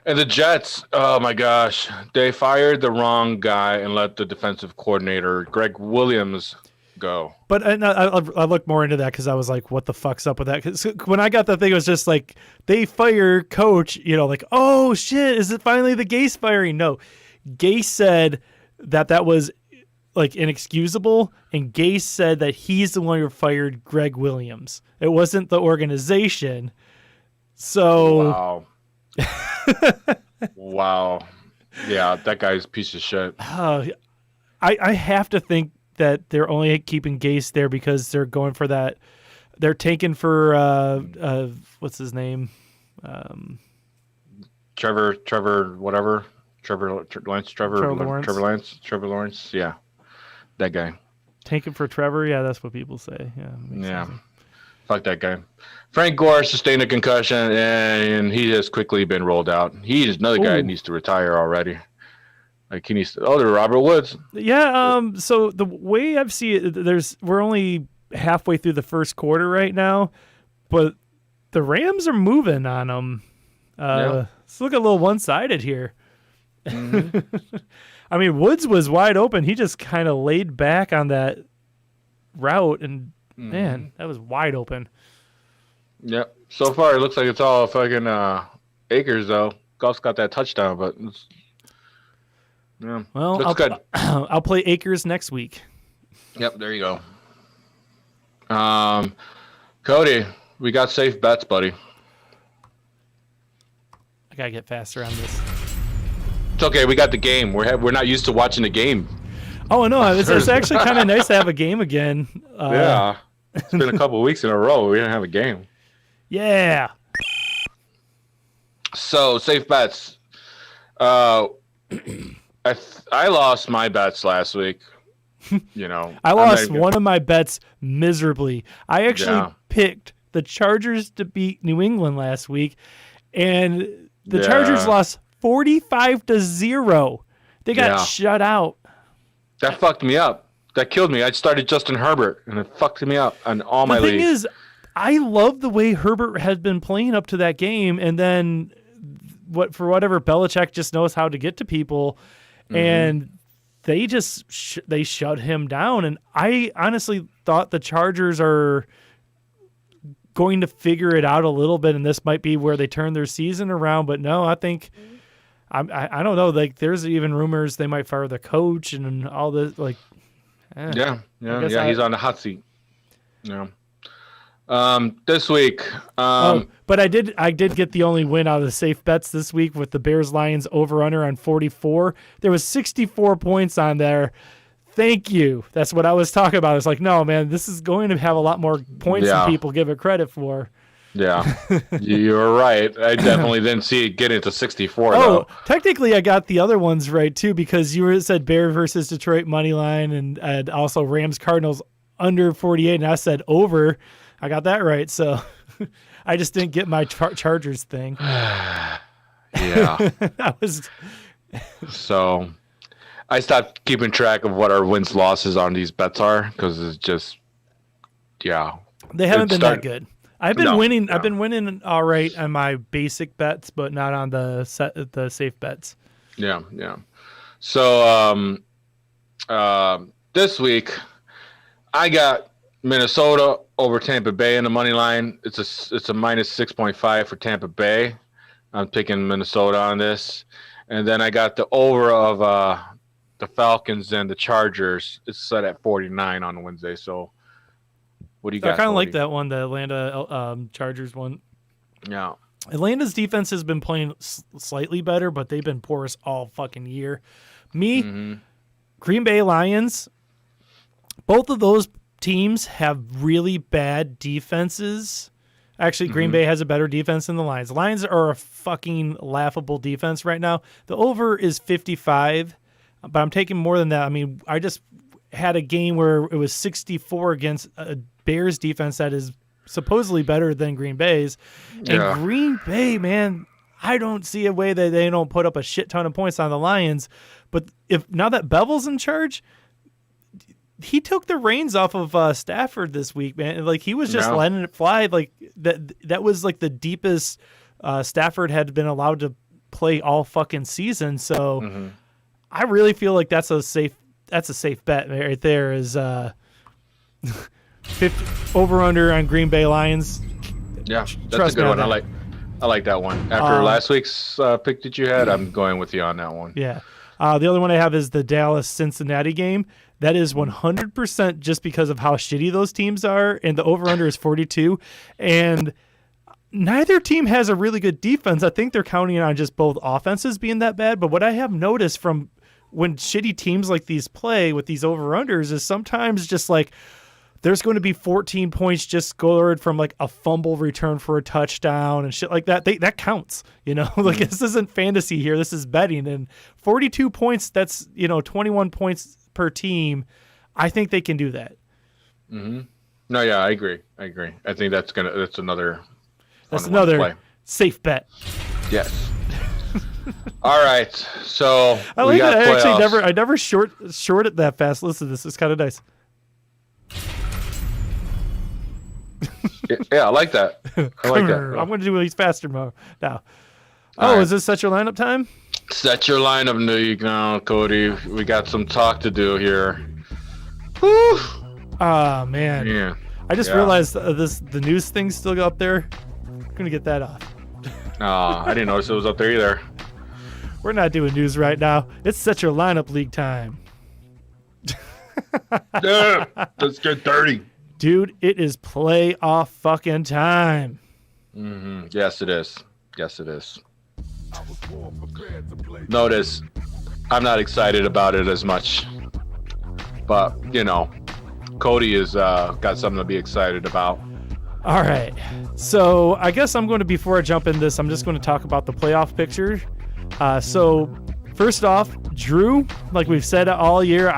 And the Jets, oh my gosh, they fired the wrong guy and let the defensive coordinator, Greg Williams, go. But I looked more into that because I was like, what the fuck's up with that? Because when I got that thing, it was just like, they fire coach, like, oh shit, is it finally the Gase firing? No. Gase said that was like inexcusable, and Gase said that he's the one who fired Greg Williams. It wasn't the organization. So wow. Yeah, that guy's a piece of shit. I have to think that they're only keeping Gase there because they're going for that. They're taking for what's his name? Trevor whatever. Trevor Lawrence. Yeah. That guy. Taking for Trevor? Yeah, that's what people say. Yeah. Sense. Fuck that guy. Frank Gore sustained a concussion, and he has quickly been rolled out. He is another guy that needs to retire already. Like he needs to. Oh, there's Robert Woods. Yeah. So the way I've seen it, we're only halfway through the first quarter right now, but the Rams are moving on them. It's looking a little one-sided here. Mm-hmm. I mean, Woods was wide open. He just kind of laid back on that route, and man, that was wide open. Yep. So far, it looks like it's all fucking Akers, though. Goff's got that touchdown, but looks good. I'll play Akers next week. Yep, there you go. Cody, we got safe bets, buddy. I gotta get faster on this. It's okay. We got the game. We're not used to watching the game. Oh no, it's actually kind of nice to have a game again. Yeah, it's been a couple of weeks in a row. We didn't have a game. Yeah. So safe bets. I lost my bets last week. I lost one of my bets miserably. I actually picked the Chargers to beat New England last week, and the Chargers lost 45-0. They got shut out. That fucked me up. That killed me. I started Justin Herbert, and it fucked me up on all my leagues. The thing is, I love the way Herbert had been playing up to that game, and then for whatever, Belichick just knows how to get to people, and they just they shut him down. And I honestly thought the Chargers are going to figure it out a little bit, and this might be where they turn their season around. But no, I think I don't know. Like, there's even rumors they might fire the coach and all this. Like, he's on the hot seat. Yeah. This week. But I did get the only win out of the safe bets this week with the Bears Lions over under on 44. There was 64 points on there. Thank you. That's what I was talking about. It's like, no, man, this is going to have a lot more points than people give it credit for. Yeah, you're right. I definitely didn't see it get into 64, though. Technically, I got the other ones right, too, because you said Bear versus Detroit money line and also Rams Cardinals under 48, and I said over. I got that right, so I just didn't get my Chargers thing. Yeah. So I stopped keeping track of what our wins losses on these bets are because it's just, they haven't been that good. I've been winning. No. I've been winning all right on my basic bets, but not on the safe bets. Yeah. So this week I got Minnesota over Tampa Bay in the money line. It's a minus 6.5 for Tampa Bay. I'm picking Minnesota on this, and then I got the over of the Falcons and the Chargers. It's set at 49 on Wednesday. So. What do you got? I kind of like that one, the Atlanta Chargers one. Yeah. Atlanta's defense has been playing slightly better, but they've been porous all fucking year. Green Bay Lions, both of those teams have really bad defenses. Actually, Green Bay has a better defense than the Lions. The Lions are a fucking laughable defense right now. The over is 55, but I'm taking more than that. I mean, I just had a game where it was 64 against a Bears defense that is supposedly better than Green Bay's. And Green Bay, man, I don't see a way that they don't put up a shit ton of points on the Lions. But now that Bevel's in charge, he took the reins off of Stafford this week, man. Like, he was just letting it fly. Like, that was like the deepest Stafford had been allowed to play all fucking season. So I really feel like that's a safe bet right there. Is 50 over under on Green Bay Lions. Yeah, that's a good one. I like that one. After last week's pick that you had, I'm going with you on that one. Yeah. The other one I have is the Dallas-Cincinnati game. That is 100% just because of how shitty those teams are, and the over-under is 42. And neither team has a really good defense. I think they're counting on just both offenses being that bad. But what I have noticed from when shitty teams like these play with these over-unders is sometimes just like there's going to be 14 points just scored from like a fumble return for a touchdown and shit like that. That counts, like this isn't fantasy here. This is betting, and 42 points, that's, 21 points per team. I think they can do that. No, yeah, I agree. I think that's another play. Safe bet. Yes. All right. So I like that. I never shorted that fast. Listen, this is kind of nice. Yeah, I like that. I'm going to do these faster now. Right. Is this set your lineup time? Set your lineup now, Cody. We got some talk to do here. Whew. Oh, man. Yeah. I just realized the news thing's still up there. I'm going to get that off. I didn't notice it was up there either. We're not doing news right now. It's set your lineup league time. Yeah, let's get dirty. Dude, it is playoff fucking time. Yes, it is. Notice, I'm not excited about it as much. But, Cody has got something to be excited about. All right. So I guess before I jump in this, I'm just going to talk about the playoff picture. So first off, Drew, like we've said all year,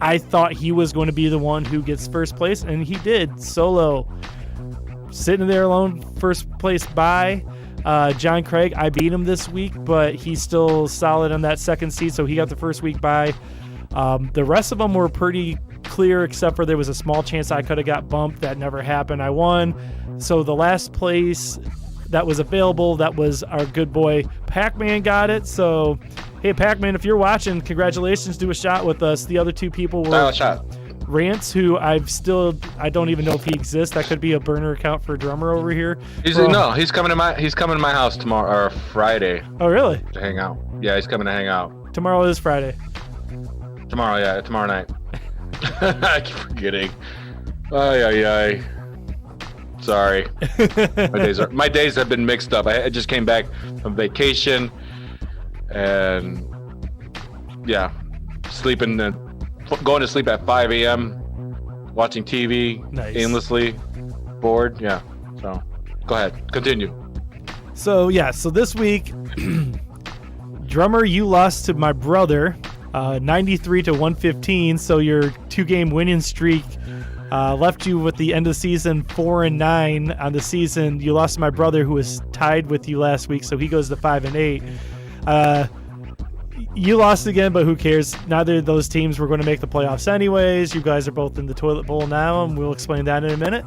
I thought he was going to be the one who gets first place, and he did. Solo. Sitting there alone, first place bye. John Craig, I beat him this week, but he's still solid on that second seed, so he got the first week bye. The rest of them were pretty clear, except for there was a small chance I could have got bumped. That never happened. I won. So the last place that was available, that was our good boy Pac-Man got it. So, hey, Pac-Man, if you're watching, congratulations. Do a shot with us. The other two people were Rance, who I don't even know if he exists. That could be a burner account for a drummer over here. He's coming to my house tomorrow or Friday. Oh, really? To hang out. Yeah, he's coming to hang out. Tomorrow is Friday. Tomorrow night. I keep forgetting. Ay. Sorry. My days have been mixed up. I just came back from vacation and going to sleep at 5 a.m., watching TV aimlessly, bored. Yeah. So go ahead. Continue. So this week, Drummer, you lost to my brother, 93 to 115. So your 2-game winning streak left you with the end of the season 4-9 on the season. You lost to my brother, who was tied with you last week, so he goes to 5-8. You lost again, but who cares? Neither of those teams were going to make the playoffs anyways. You guys are both in the toilet bowl now, and we'll explain that in a minute.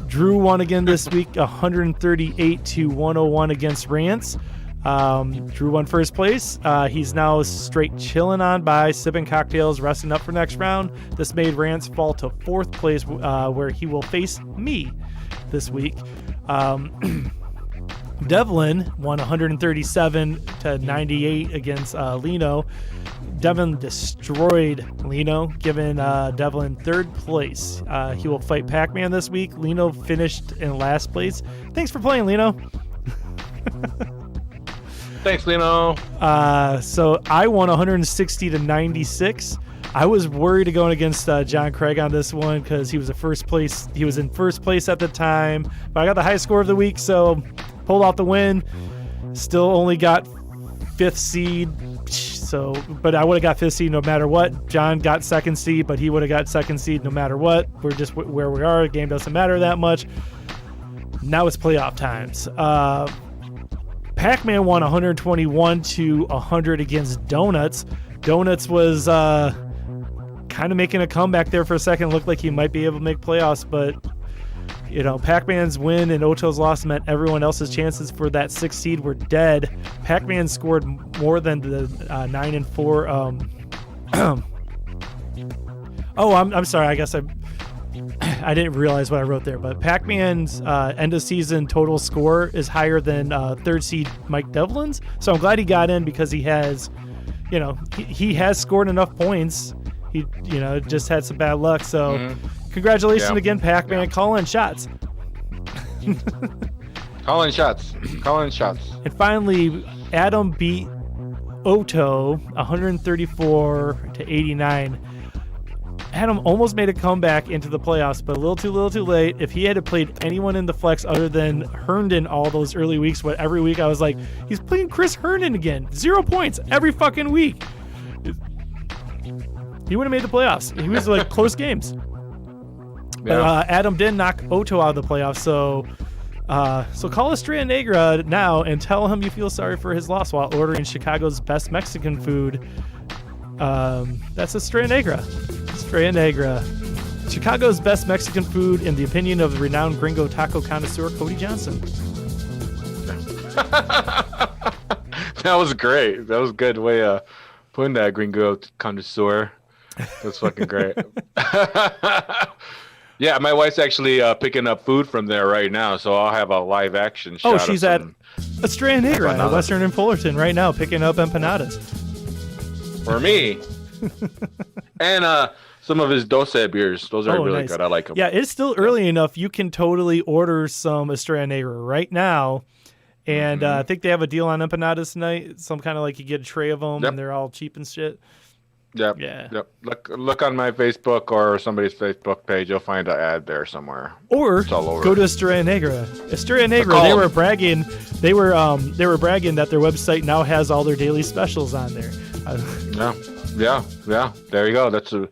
Drew won again this week, 138 to 101 against Rance. Drew won first place. He's now straight chilling on by, sipping cocktails, resting up for next round. This made Rance fall to fourth place, where he will face me this week. Devlin won 137 to 98 against Lino. Devlin destroyed Lino, giving Devlin third place. He will fight Pac-Man this week. Lino finished in last place. Thanks for playing, Lino. Thanks, Lino. So I won 160 to 96. I was worried going against John Craig on this one because he was in first place at the time. But I got the high score of the week, so pulled out the win. Still only got 5th seed. But I would have got 5th seed no matter what. John got 2nd seed, but he would have got 2nd seed no matter what. We're just where we are. The game doesn't matter that much. Now it's playoff times. Pac-Man won 121 to 100 against Donuts. Donuts was kind of making a comeback there for a second. Looked like he might be able to make playoffs, but Pac-Man's win and Ocho's loss meant everyone else's chances for that 6th seed were dead. Pac-Man scored more than the 9 and 4. I'm sorry. I guess I didn't realize what I wrote there, but Pac-Man's end of season total score is higher than 3rd seed Mike Devlin's. So I'm glad he got in because he has, he has scored enough points. He, just had some bad luck. So congratulations again, Pac-Man. Yeah. Call in shots. Call in shots. And finally, Adam beat Oto 134 to 89. Adam almost made a comeback into the playoffs, but a little too late. If he had played anyone in the flex other than Herndon all those early weeks, but every week I was like, he's playing Chris Herndon again. 0 points every fucking week. He would have made the playoffs. He was like close games. Yeah. But Adam did knock Oto out of the playoffs, so call Estrella Negra now and tell him you feel sorry for his loss while ordering Chicago's best Mexican food. That's Estrella Negra. Estrella Negra. Chicago's best Mexican food in the opinion of the renowned gringo taco connoisseur Cody Johnson. That was great. That was a good way of putting that gringo connoisseur. That's fucking great. Yeah, my wife's actually picking up food from there right now, so I'll have a live action shot. Oh, she's at Estrella Negra at Western and Fullerton right now picking up empanadas. For me. And some of his Dose beers. Those are really good. I like them. Yeah, it's still early enough. You can totally order some Estrella Negra right now. And I think they have a deal on empanadas tonight. Some kind of like you get a tray of them and they're all cheap and shit. Yep. Yeah. Yep. Look on my Facebook or somebody's Facebook page. You'll find an ad there somewhere. Or go to Estrella Negra. Estrella Negra. They were bragging. They were bragging that their website now has all their daily specials on there. Yeah. There you go. That's a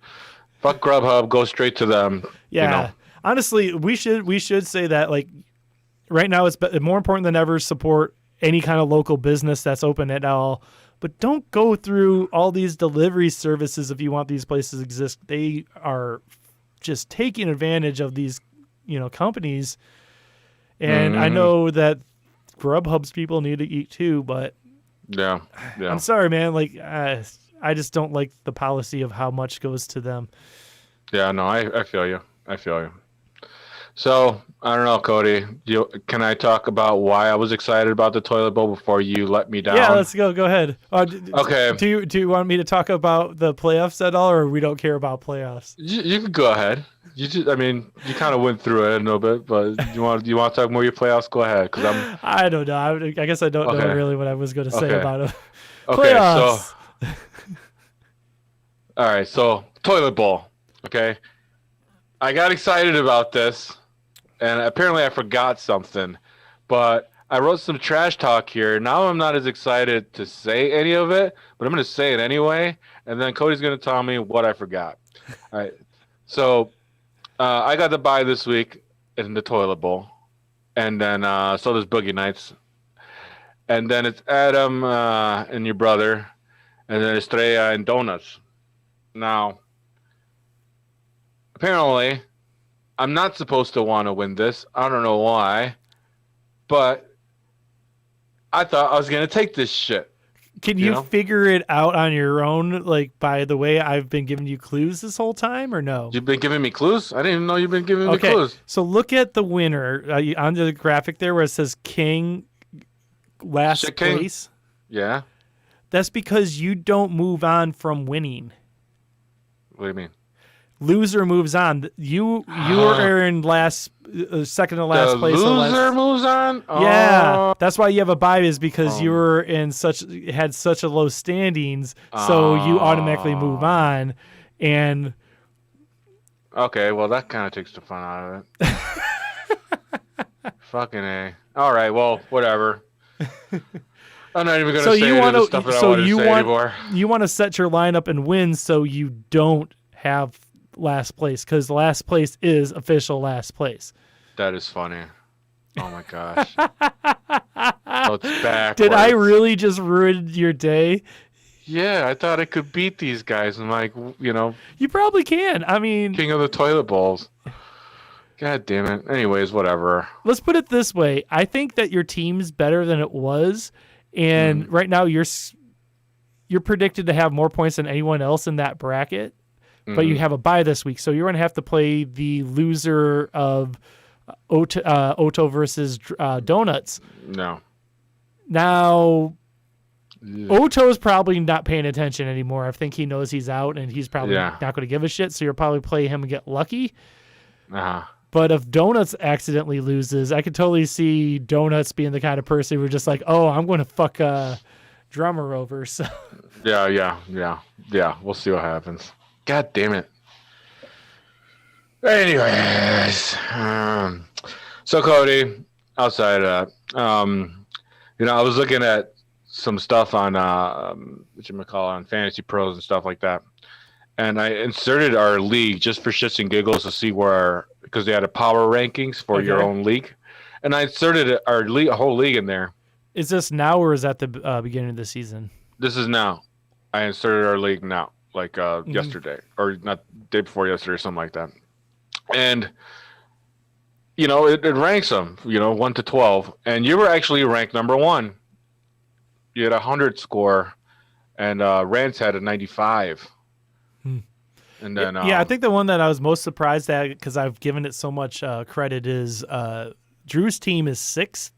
fuck Grubhub. Go straight to them. Yeah. Honestly, we should say that like right now it's more important than ever support any kind of local business that's open at all. But don't go through all these delivery services if you want these places to exist. They are just taking advantage of these, companies. And I know that Grubhub's people need to eat too, but yeah. I'm sorry, man. Like, I just don't like the policy of how much goes to them. Yeah, no, I feel you. So I don't know, Cody. Can I talk about why I was excited about the toilet bowl before you let me down? Yeah, let's go. Go ahead. Okay. Do you want me to talk about the playoffs at all, or we don't care about playoffs? You can go ahead. You kind of went through it a little bit, but you want to talk more your playoffs? Go ahead, because I don't know. I guess I don't know really what I was going to say about it. Okay, playoffs. So all right, so toilet bowl. Okay, I got excited about this, and apparently I forgot something, but I wrote some trash talk here. Now I'm not as excited to say any of it, but I'm going to say it anyway, and then Cody's going to tell me what I forgot. All right, so I got the bye this week in the toilet bowl, and then so does Boogie Nights, and then it's Adam and your brother, and then Estrella and Donuts. Now, apparently, I'm not supposed to want to win this. I don't know why, but I thought I was going to take this shit. Can you figure it out on your own, like by the way I've been giving you clues this whole time, or no? You've been giving me clues? I didn't even know you've been giving me clues. So look at the winner on the graphic there where it says King last place. Yeah. That's because you don't move on from winning. What do you mean? Loser moves on. You are in second to last place. Loser moves on. Yeah, that's why you have a bye, is because you were had such a low standings, so you automatically move on. And okay, well that kind of takes the fun out of it. Fucking A. All right, well whatever. I'm not even going to say the stuff that I want to say anymore. You want to set your lineup and win so you don't have last place, because last place is official last place. That is funny. Oh my gosh. So it's backwards. Did I really just ruin your day? Yeah, I thought I could beat these guys. I'm like, You probably can. I mean, king of the toilet bowls. God damn it. Anyways, whatever. Let's put it this way. I think that your team's better than it was. And right now you're predicted to have more points than anyone else in that bracket, but you have a bye this week, so you're going to have to play the loser of Oto versus Donuts. No. Now, Oto's probably not paying attention anymore. I think he knows he's out, and he's probably not going to give a shit, so you'll probably play him and get lucky. Uh-huh. But if Donuts accidentally loses, I could totally see Donuts being the kind of person who's just like, oh, I'm going to fuck a drummer over. So. Yeah. We'll see what happens. God damn it. Anyways, so Cody, outside of that, I was looking at some stuff on on Fantasy Pros and stuff like that, and I inserted our league just for shits and giggles to see because they had a power rankings for your own league, and I inserted our whole league in there. Is this now or is that the beginning of the season? This is now. I inserted our league now, like yesterday, or not day before yesterday, or something like that. And it ranks them, 1 to 12, and you were actually ranked number 1. You had 100 score, and Rance had a 95. And then, I think the one that I was most surprised at, because I've given it so much credit, is Drew's team is 6th.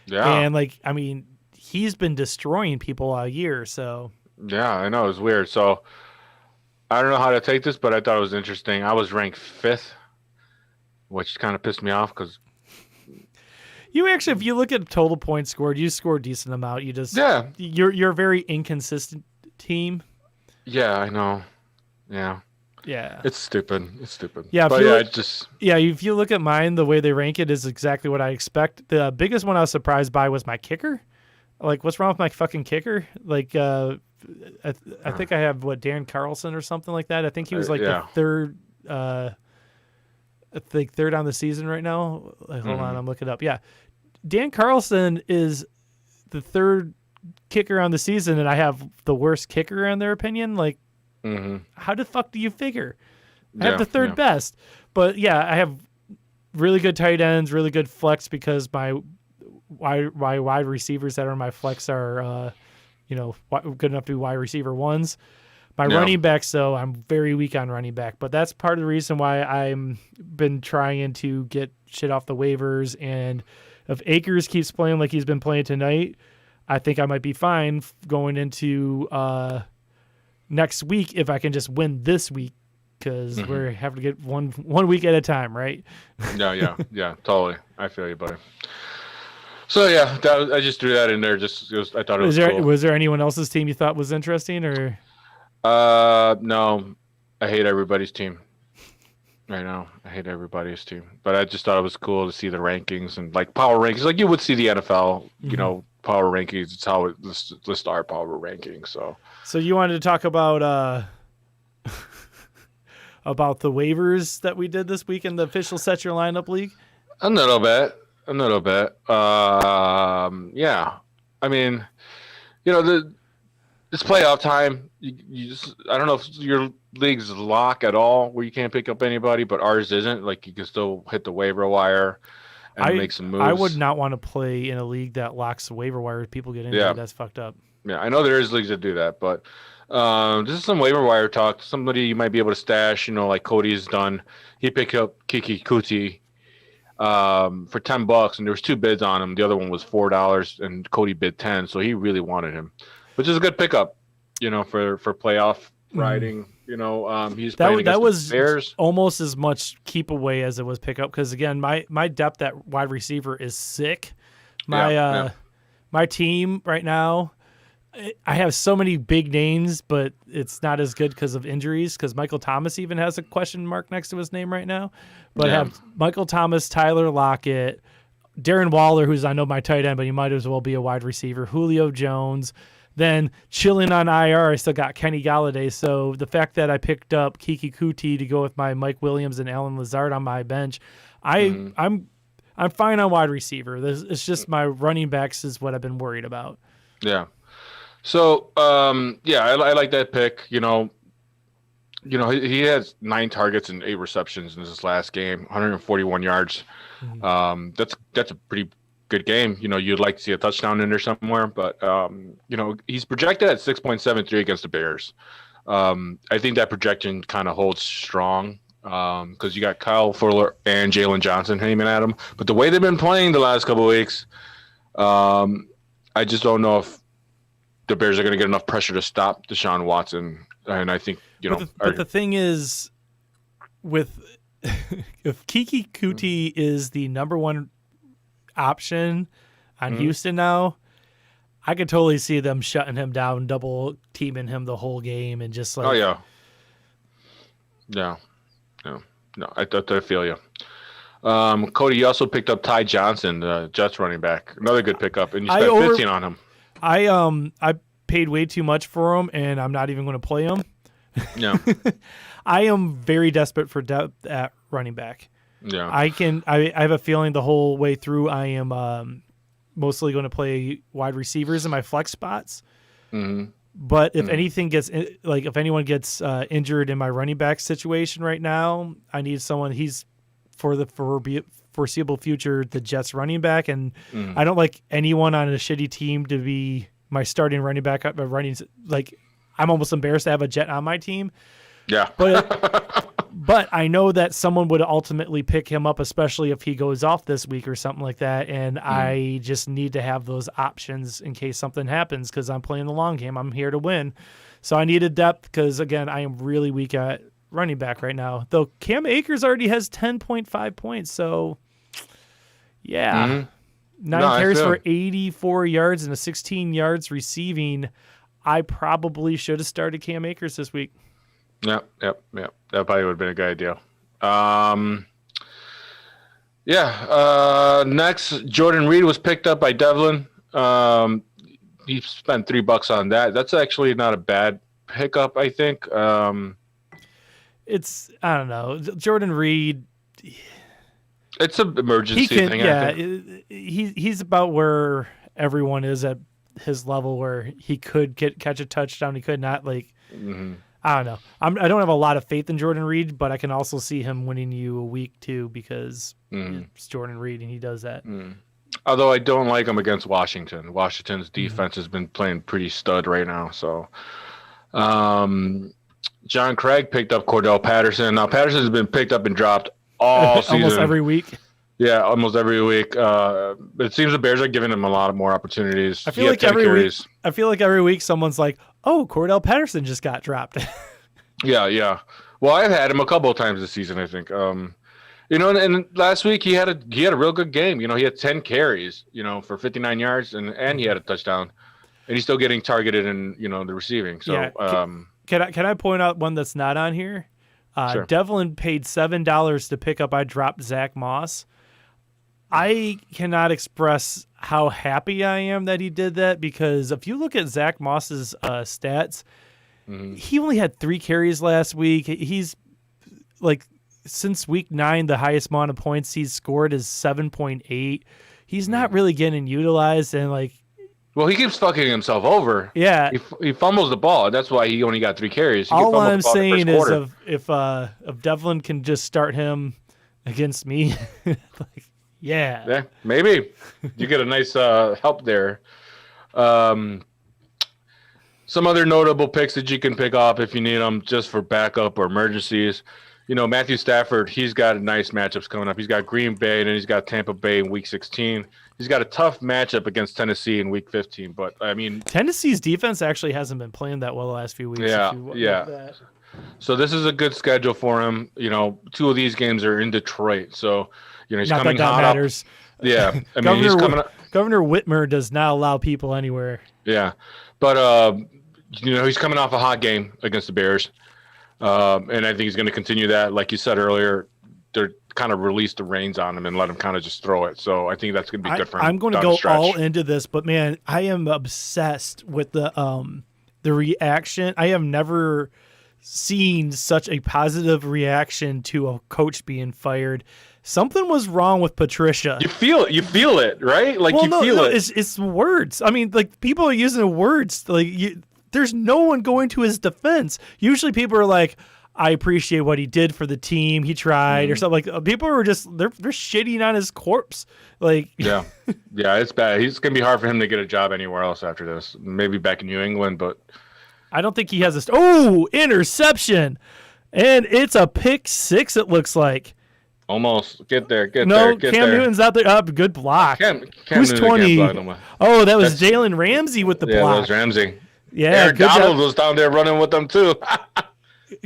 Yeah. And he's been destroying people all year. So yeah, I know, it was weird. So I don't know how to take this, but I thought it was interesting. I was ranked 5th, which kind of pissed me off because you actually, if you look at total points scored, you score a decent amount. You're a very inconsistent team. Yeah, I know. Yeah. Yeah. It's stupid. Yeah, but if you look at mine, the way they rank it is exactly what I expect. The biggest one I was surprised by was my kicker. Like, what's wrong with my fucking kicker? Like, I think I have Darren Carlson or something like that. I think he was the third. I think third on the season right now. Hold on, I'm looking up. Yeah, Dan Carlson is the third kicker on the season, and I have the worst kicker in their opinion. Like, how the fuck do you figure? I have the third best, but I have really good tight ends, really good flex, because my wide receivers that are my flex are, good enough to be wide receiver ones. My running backs, though, I'm very weak on running back, but that's part of the reason why I'm been trying to get shit off the waivers. And if Akers keeps playing like he's been playing tonight, I think I might be fine going into next week if I can just win this week, because we're having to get one week at a time, right? Yeah, totally. I feel you, buddy. So yeah, I just threw that in there. I thought it was cool. Was there anyone else's team you thought was interesting, or? No, I hate everybody's team right now. I hate everybody's team, but I just thought it was cool to see the rankings and like power rankings, like you would see the NFL, you know, power rankings. It's how it list our power rankings. So you wanted to talk about about the waivers that we did this week in the official Set Your Lineup League? A little bit. Yeah. I mean, you know, it's playoff time. You just, I don't know if your league's lock at all where you can't pick up anybody, but ours isn't. Like, you can still hit the waiver wire and make some moves. I would not want to play in a league that locks the waiver wire. People get injured. Yeah. That's fucked up. Yeah, I know there is leagues that do that, but this is some waiver wire talk. Somebody you might be able to stash, you know, like Cody's done. He picked up Kiki Kuti for $10, and there was 2 bids on him. The other one was $4, and Cody bid 10, so he really wanted him, which is a good pickup, you know, for playoff riding. You know, he's playing against the Bears. Almost as much keep away as it was pickup, because again, my depth at wide receiver is sick. My team right now, I have so many big names, but it's not as good because of injuries, because Michael Thomas even has a question mark next to his name right now. But I have Michael Thomas, Tyler Lockett, Darren Waller, who's I know my tight end, but he might as well be a wide receiver, Julio Jones. Then chilling on IR, I still got Kenny Galladay. So the fact that I picked up Kiki Kuti to go with my Mike Williams and Alan Lazard on my bench, I'm fine on wide receiver. It's just my running backs is what I've been worried about. Yeah. So, I like that pick. You know, he has 9 targets and 8 receptions in his last game, 141 yards. That's a pretty good game. You know, you'd like to see a touchdown in there somewhere, but you know, he's projected at 6.73 against the Bears. I think that projection kind of holds strong because you got Kyle Fuller and Jalen Johnson aiming at him. But the way they've been playing the last couple of weeks, I just don't know if the Bears are going to get enough pressure to stop Deshaun Watson. And I think, you know. But the thing is, with if Kiki Kuti is the number one option on Houston now, I could totally see them shutting him down, double teaming him the whole game, and just like. Oh, yeah. No, I feel you. Cody, you also picked up Ty Johnson, the Jets running back. Another good pickup, and you spent 15 on him. I paid way too much for him, and I'm not even going to play him. No. I am very desperate for depth at running back. Yeah. I have a feeling the whole way through I am mostly going to play wide receivers in my flex spots. Mm-hmm. But if anything gets if anyone gets injured in my running back situation right now, I need someone. He's for the foreseeable future the Jets running back, and I don't like anyone on a shitty team to be my starting running back. I'm almost embarrassed to have a Jet on my team. Yeah, but I know that someone would ultimately pick him up, especially if he goes off this week or something like that. And I just need to have those options in case something happens, because I'm playing the long game. I'm here to win. So I need a depth because, again, I am really weak at running back right now. Though Cam Akers already has 10.5 points. So, yeah. 9 carries for 84 yards and 16 yards receiving. I probably should have started Cam Akers this week. Yep. That probably would have been a good idea. Next, Jordan Reed was picked up by Devlin. He spent $3 on that. That's actually not a bad pickup, I think. It's, I don't know. Jordan Reed. It's an emergency thing. Yeah, he's about where everyone is at his level, where he could catch a touchdown. He could not. I don't know. I don't have a lot of faith in Jordan Reed, but I can also see him winning you a week too, because it's Jordan Reed and he does that. Although I don't like him against Washington. Washington's defense has been playing pretty stud right now, so John Craig picked up Cordell Patterson. Now, Patterson has been picked up and dropped all season. Almost every week. Yeah, almost every week. But it seems the Bears are giving him a lot more opportunities. I feel like every week someone's like, "Oh, Cordell Patterson just got dropped." Yeah. Well, I've had him a couple of times this season, I think. And last week he had a real good game. He had 10 carries, for 59 yards, and he had a touchdown, and he's still getting targeted in the receiving. So, yeah. Can I point out one that's not on here? Sure. Devlin paid $7 to pick up. I dropped Zach Moss. I cannot express how happy I am that he did that, because if you look at Zach Moss's stats, he only had 3 carries last week. He's like, since week 9, the highest amount of points he's scored is 7.8. He's not really getting utilized, and well, he keeps fucking himself over. Yeah, he fumbles the ball. That's why he only got 3 carries. All I'm saying is, if Devlin can just start him against me, yeah, maybe you get a nice help there. Some other notable picks that you can pick up if you need them just for backup or emergencies. Matthew Stafford, he's got nice matchups coming up. He's got Green Bay, and he's got Tampa Bay in Week 16. He's got a tough matchup against Tennessee in Week 15. But, Tennessee's defense actually hasn't been playing that well the last few weeks. Yeah. So this is a good schedule for him. 2 of these games are in Detroit. So, he's not coming that hot matters. Up. Yeah. He's coming up. Governor Whitmer does not allow people anywhere. Yeah. But, he's coming off a hot game against the Bears. And I think he's going to continue that. Like you said earlier, they're kind of release the reins on him and let him kind of just throw it. So I think that's going to be good for him. I'm going to go all into this, but man, I am obsessed with the reaction. I have never seen such a positive reaction to a coach being fired. Something was wrong with Patricia. You feel it, right? Feel it. It's words. I mean, people are using the words. There's no one going to his defense. Usually people are like, I appreciate what he did for the team. He tried or something. People are just, they're shitting on his corpse. Yeah, it's bad. It's going to be hard for him to get a job anywhere else after this. Maybe back in New England, but I don't think he has this. Oh, interception. And it's a pick 6, it looks like. Almost. Get there. Cam Newton's out there. Up, good block. Cam Who's Newton 20? No, oh, that was Jalen Ramsey with the block. Yeah, that was Ramsey. Yeah, Aaron Donald was down there running with them too.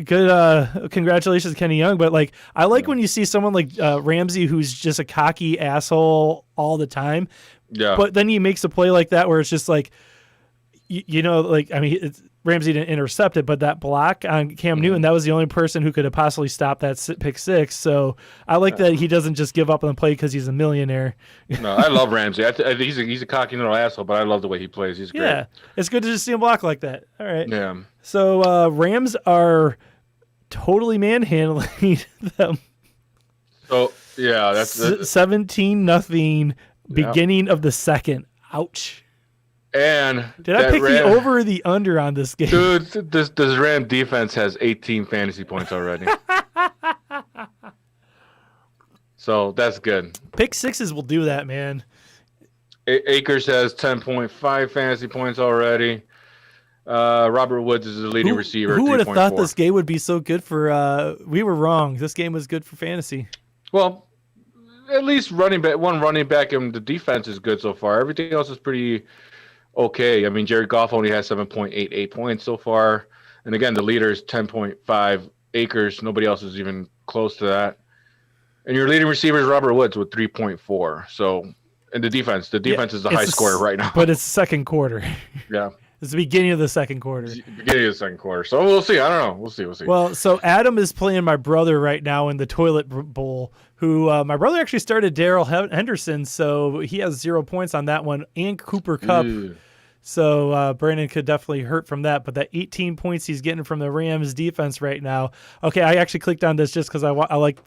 Good. Congratulations, Kenny Young. But I like when you see someone like Ramsey, who's just a cocky asshole all the time. Yeah. But then he makes a play like that where it's just Ramsey didn't intercept it, but that block on Cam Newton, that was the only person who could have possibly stopped that pick 6. So I like that he doesn't just give up on the play because he's a millionaire. No, I love Ramsey. He's a cocky little asshole, but I love the way he plays. He's great. Yeah, it's good to just see him block like that. All right. Yeah. So Rams are totally manhandling them. So yeah, that's 17-0 beginning of the second. Ouch. And did I pick the over or the under on this game? Dude, this Ram defense has 18 fantasy points already. So that's good. Pick 6s will do that, man. Akers has 10.5 fantasy points already. Robert Woods is the leading receiver. Who would have thought this game would be so good for? We were wrong. This game was good for fantasy. Well, at least one running back, and the defense is good so far. Everything else is pretty okay. I mean, Jared Goff only has 7.88 points so far. And again, the leader is 10.5 Akers. Nobody else is even close to that. And your leading receiver is Robert Woods with 3.4. So, and the defense is the high scorer right now. But it's second quarter. Yeah. It's the beginning of the second quarter. So we'll see. I don't know. We'll see. Well, so Adam is playing my brother right now in the toilet bowl, who my brother actually started Darrell Henderson, so he has 0 points on that one, and Cooper Kupp. So Brandon could definitely hurt from that. But that 18 points he's getting from the Rams defense right now. Okay, I actually clicked on this just because I like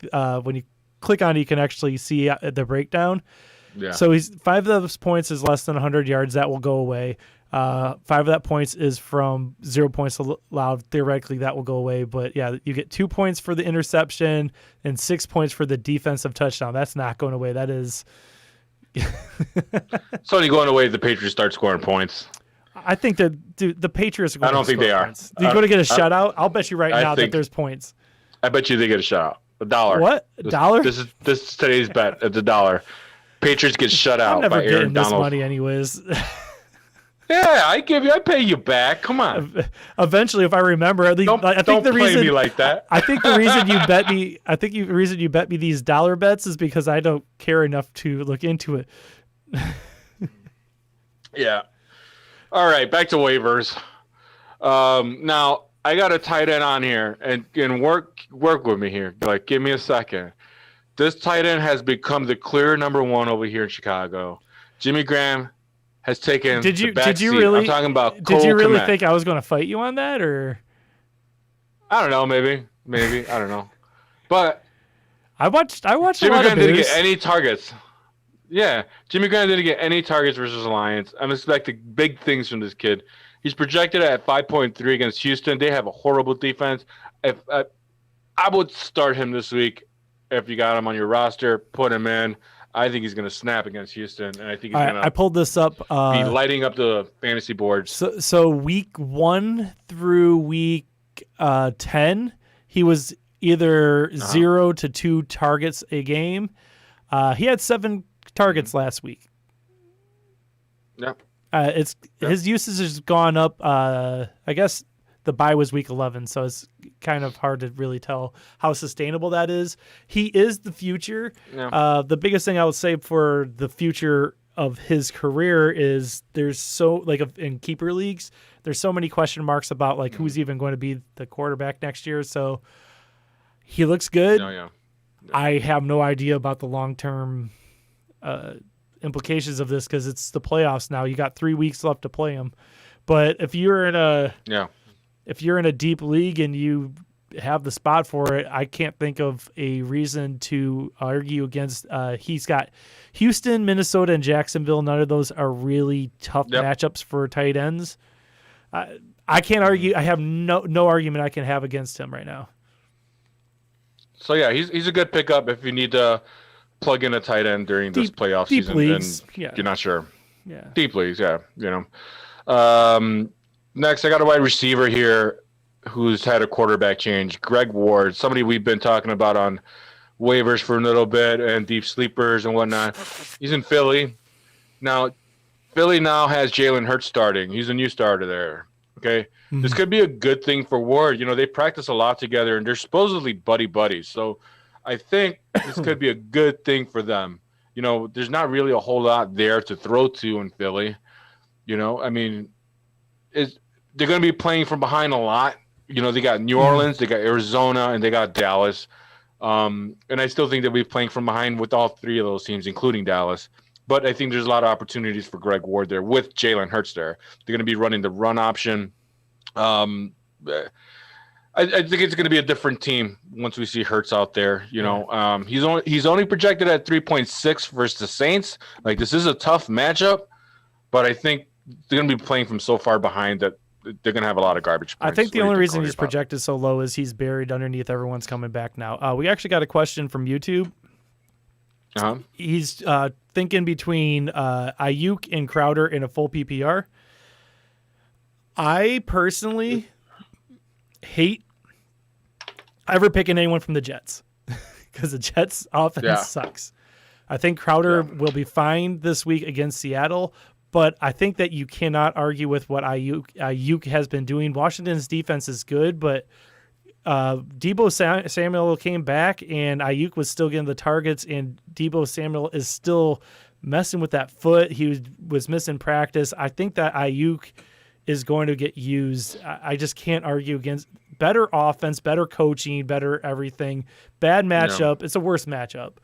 when you click on it, you can actually see the breakdown. Yeah. So 5 of those points is less than 100 yards. That will go away. 5 of that points is from 0 points allowed. Theoretically, that will go away. But yeah, you get 2 points for the interception and 6 points for the defensive touchdown. That's not going away. That is. It's only going away if the Patriots start scoring points. I think that the Patriots are going I don't think they are. They're going to get a shutout. I'll bet you right now that there's points. I bet you they get a shutout. $1. What? $1? This is today's bet. It's $1. Patriots get shut out by Aaron Donald. I'm never getting this money anyways. Yeah, I pay you back. Come on. Eventually, if I remember, I think don't the play reason me like that. I think the reason you bet me, these dollar bets is because I don't care enough to look into it. Yeah. All right, back to waivers. Now I got a tight end on here, and work with me here. Like, give me a second. This tight end has become the clear number one over here in Chicago. Jimmy Graham has taken the back seat. I'm talking about Cole Did you really Kmet. think I was going to fight you on that, or? I don't know. Maybe. I don't know. But I watched. Jimmy Graham didn't get any targets. Yeah, Jimmy Graham didn't get any targets versus the Lions. I'm expecting big things from this kid. He's projected at 5.3 against Houston. They have a horrible defense. If I would start him this week, if you got him on your roster, put him in. I think he's going to snap against Houston, and I think he's going to. I pulled this up. Be lighting up the fantasy boards. So week 1 through week 10, he was either 0 to 2 targets a game. He had 7 targets last week. Yeah. His usage has gone up. I guess the bye was week 11, so it's kind of hard to really tell how sustainable that is. He is the future. Yeah. The biggest thing I would say for the future of his career is there's in keeper leagues, there's so many question marks about who's even going to be the quarterback next year. So he looks good. Yeah. I have no idea about the long-term implications of this because it's the playoffs now. You got 3 weeks left to play them. But if you're in a deep league and you have the spot for it, I can't think of a reason to argue against. He's got Houston, Minnesota, and Jacksonville. None of those are really tough matchups for tight ends. I can't argue. I have no argument I can have against him right now. So yeah, he's a good pickup if you need to plug in a tight end during this playoff season leagues, and you're not sure. Yeah, deep leagues. Yeah, Next, I got a wide receiver here who's had a quarterback change. Greg Ward, somebody we've been talking about on waivers for a little bit and deep sleepers and whatnot. He's in Philly. Now, Philly now has Jalen Hurts starting. He's a new starter there. Okay. Mm-hmm. This could be a good thing for Ward. They practice a lot together and they're supposedly buddies. So I think this could be a good thing for them. There's not really a whole lot there to throw to in Philly. They're going to be playing from behind a lot. They got New Orleans, they got Arizona, and they got Dallas. And I still think they'll be playing from behind with all 3 of those teams, including Dallas. But I think there's a lot of opportunities for Greg Ward there with Jalen Hurts there. They're going to be running the run option. I think it's going to be a different team once we see Hurts out there. He's only projected at 3.6 versus the Saints. This is a tough matchup, but I think they're going to be playing from so far behind that they're going to have a lot of garbage points. I think the only reason he's projected so low is he's buried underneath everyone's coming back now. We actually got a question from YouTube. Uh-huh. He's thinking between Ayuk and Crowder in a full PPR. I personally hate ever picking anyone from the Jets because the Jets offense sucks. I think Crowder will be fine this week against Seattle, but I think that you cannot argue with what Ayuk has been doing. Washington's defense is good, but Deebo Samuel came back, and Ayuk was still getting the targets, and Deebo Samuel is still messing with that foot. He was missing practice. I think that Ayuk is going to get used. I just can't argue against better offense, better coaching, better everything. Bad matchup. It's a worse matchup.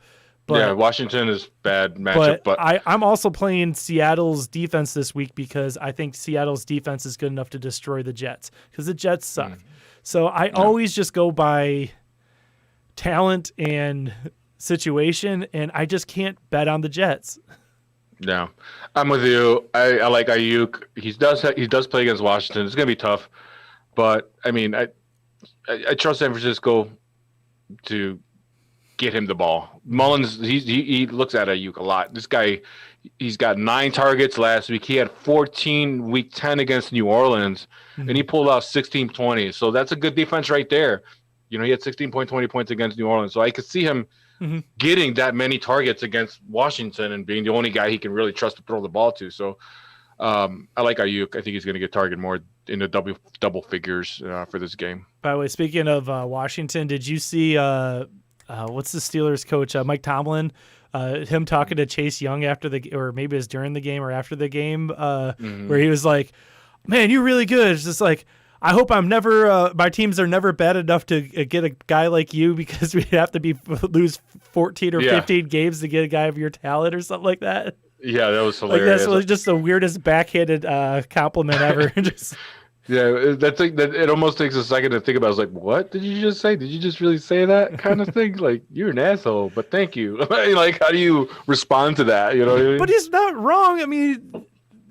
But, Washington is bad matchup. But I'm also playing Seattle's defense this week because I think Seattle's defense is good enough to destroy the Jets because the Jets suck. So I always just go by talent and situation, and I just can't bet on the Jets. No, I'm with you. I like Ayuk. He does play against Washington. It's going to be tough. But, I trust San Francisco to get him the ball. Mullins, he looks at Ayuk a lot. This guy, he's got 9 targets last week. He had 14 week 10 against New Orleans, and he pulled out 16 20. So that's a good defense right there. You know, he had 16.20 points against New Orleans. So I could see him getting that many targets against Washington and being the only guy he can really trust to throw the ball to. So I like Ayuk. I think he's going to get targeted more in the double figures for this game. By the way, speaking of Washington, did you see what's the Steelers coach, Mike Tomlin, him talking to Chase Young after or maybe it was during the game or after the game, where he was like, "Man, you're really good." It's just like, I hope I'm never my teams are never bad enough to get a guy like you, because we have to lose 14 or 15 games to get a guy of your talent or something like that. Yeah, that was hilarious. Like, that's just the weirdest backhanded compliment ever. Yeah, it almost takes a second to think about. I was like, what did you just say? Did you just really say that kind of thing? Like, you're an asshole, but thank you. Like, how do you respond to that? You know what I mean? But he's not wrong. I mean,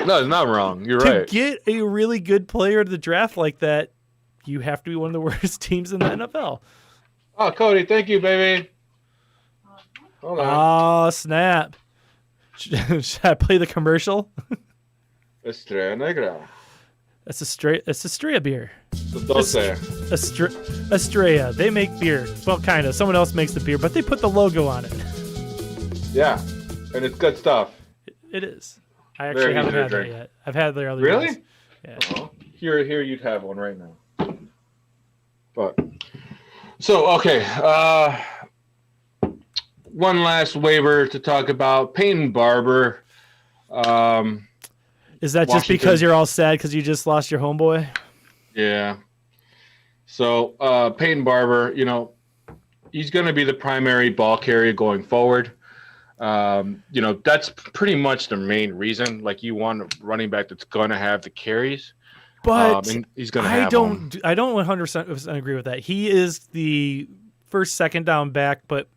no, it's not wrong. You're right. To get a really good player to the draft like that, you have to be one of the worst teams in the NFL. Oh, Cody, thank you, baby. Hold on. Oh, snap. Should I play the commercial? Estrella Negra. It's Estrella beer. Estrella. They make beer. Well, kind of. Someone else makes the beer, but they put the logo on it. Yeah, and it's good stuff. It is. I actually haven't had that yet. I've had their other Really? ones. Yeah. Uh-huh. Here you'd have one right now. But so okay, one last waiver to talk about. Peyton Barber. Is that just because you're all sad because you just lost your homeboy? Yeah. So Peyton Barber, you know, he's going to be the primary ball carrier going forward. You know, that's pretty much the main reason. Like, you want a running back that's going to have the carries. But and he's going to have I don't 100% agree with that. He is the second down back, but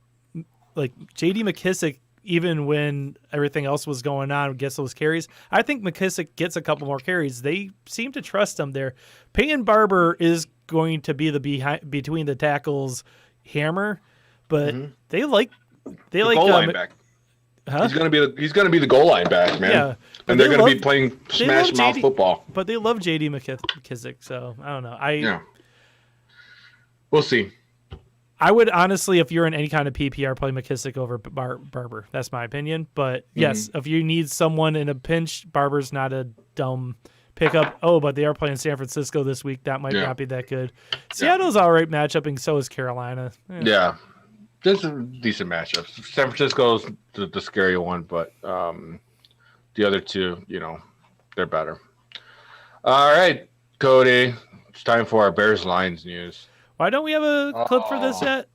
like J.D. McKissick, even when everything else was going on, gets those carries. I think McKissick gets a couple more carries. They seem to trust him there. Peyton Barber is going to be the between the tackles hammer, but they like goal line back. Huh? He's gonna be the goal line back, man. Yeah, and they're gonna be playing smash mouth football. But they love J.D. McKissick, so I don't know. We'll see. I would honestly, if you're in any kind of PPR, play McKissick over Barber. That's my opinion. But yes, if you need someone in a pinch, Barber's not a dumb pickup. Oh, but they are playing San Francisco this week. That might not be that good. Seattle's all right matchup, and so is Carolina. Yeah. This is a decent matchup. San Francisco's the scary one, but the other two, you know, they're better. All right, Cody, it's time for our Bears Lions news. Why don't we have a clip for this yet?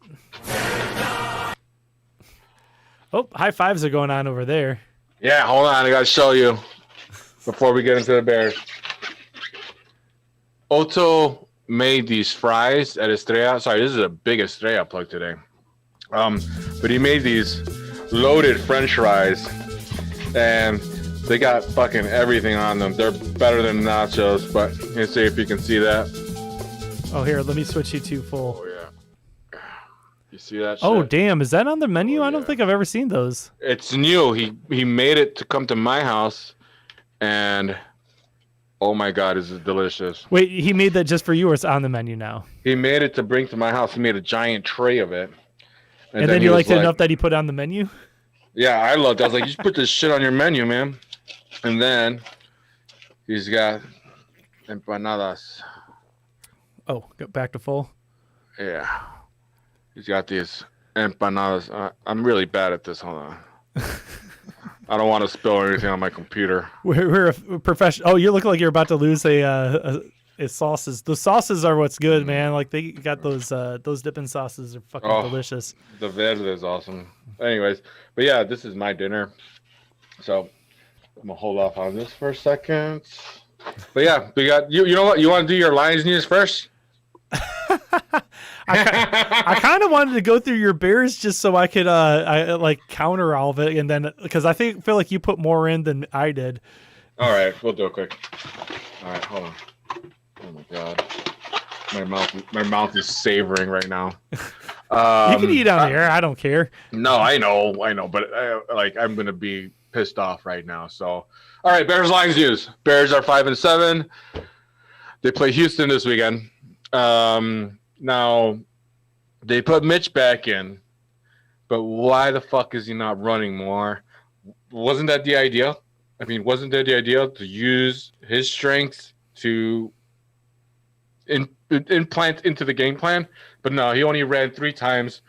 Oh, high fives are going on over there. Yeah, hold on. I got to show you before we get into the Bears. Otto made these fries at Estrella. Sorry, this is a big Estrella plug today. But he made these loaded French fries, and they got fucking everything on them. They're better than nachos, but let's see if you can see that. Oh, here, let me switch you to full. Oh, yeah. You see that shit? Oh, damn. Is that on the menu? I don't think I've ever seen those. It's new. He made it to come to my house, and oh, my God, is it delicious. Wait, he made that just for you, or it's on the menu now? He made it to bring to my house. He made a giant tray of it. And then you liked it enough that he put it on the menu? Yeah, I loved it. I was like, you should put this shit on your menu, man. And then he's got empanadas. Oh, go back to full? Yeah. He's got these empanadas. I'm really bad at this. Hold on. I don't want to spill anything on my computer. We're a professional. Oh, you look like you're about to lose a sauces. The sauces are what's good, man. Like, they got those dipping sauces are fucking delicious. The verde is awesome. Anyways, but yeah, this is my dinner. So I'm gonna hold off on this for a second. But yeah, we got you know what? You want to do your Lions news first? I kind of wanted to go through your Bears just so I could counter all of it, and then because I feel like you put more in than I did. All right, we'll do it quick. All right, hold on. Oh my God, my mouth is savoring right now. You can eat on the air. I don't care. No, I know, but I'm gonna be pissed off right now. So, all right, Bears Lions news. Bears are 5-7. They play Houston this weekend. Now they put Mitch back in, but why the fuck is he not running more? Wasn't that the idea? I mean, wasn't that the idea to use his strengths to implant into the game plan? But no, he only ran 3 times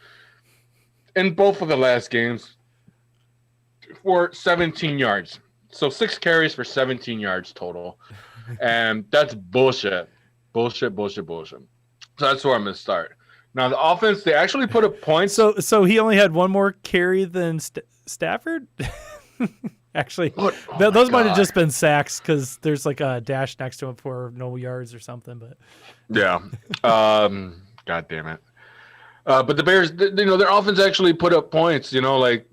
in both of the last games for 17 yards. So 6 carries for 17 yards total. And that's bullshit. Bullshit. So that's where I'm going to start. Now, the offense, they actually put up points. So he only had one more carry than Stafford? Actually, those might have just been sacks because there's like a dash next to him for no yards or something. But yeah, God damn it. But the Bears, their offense actually put up points. Like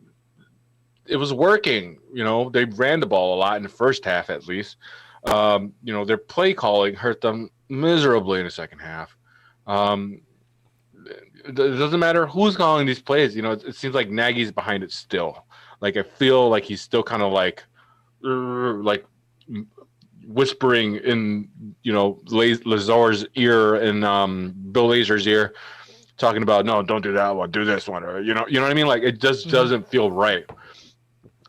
it was working. They ran the ball a lot in the first half, at least. Their play calling hurt them miserably in the second half. It doesn't matter who's calling these plays. It seems like Nagy's behind it still. Like I feel like he's still kind of like whispering in Lazar's ear and Bill Lazor's ear, talking about no, don't do that one, do this one, or you know what I mean. Like it just doesn't feel right.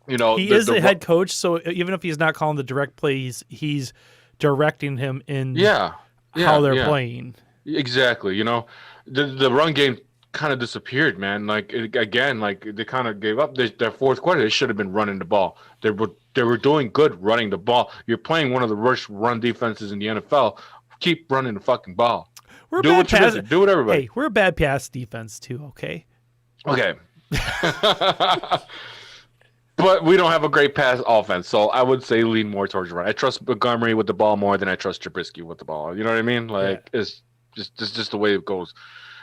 He is the head coach, so even if he's not calling the direct plays, he's directing him in how they're playing. Exactly. The run game kind of disappeared, man. Like they kind of gave up. Their fourth quarter, they should have been running the ball. They were doing good running the ball. You're playing one of the worst run defenses in the NFL. Keep running the fucking ball. Do what everybody. Hey, we're a bad pass defense too. Okay. But we don't have a great pass offense, so I would say lean more towards run. I trust Montgomery with the ball more than I trust Trubisky with the ball. You know what I mean? It's just the way it goes.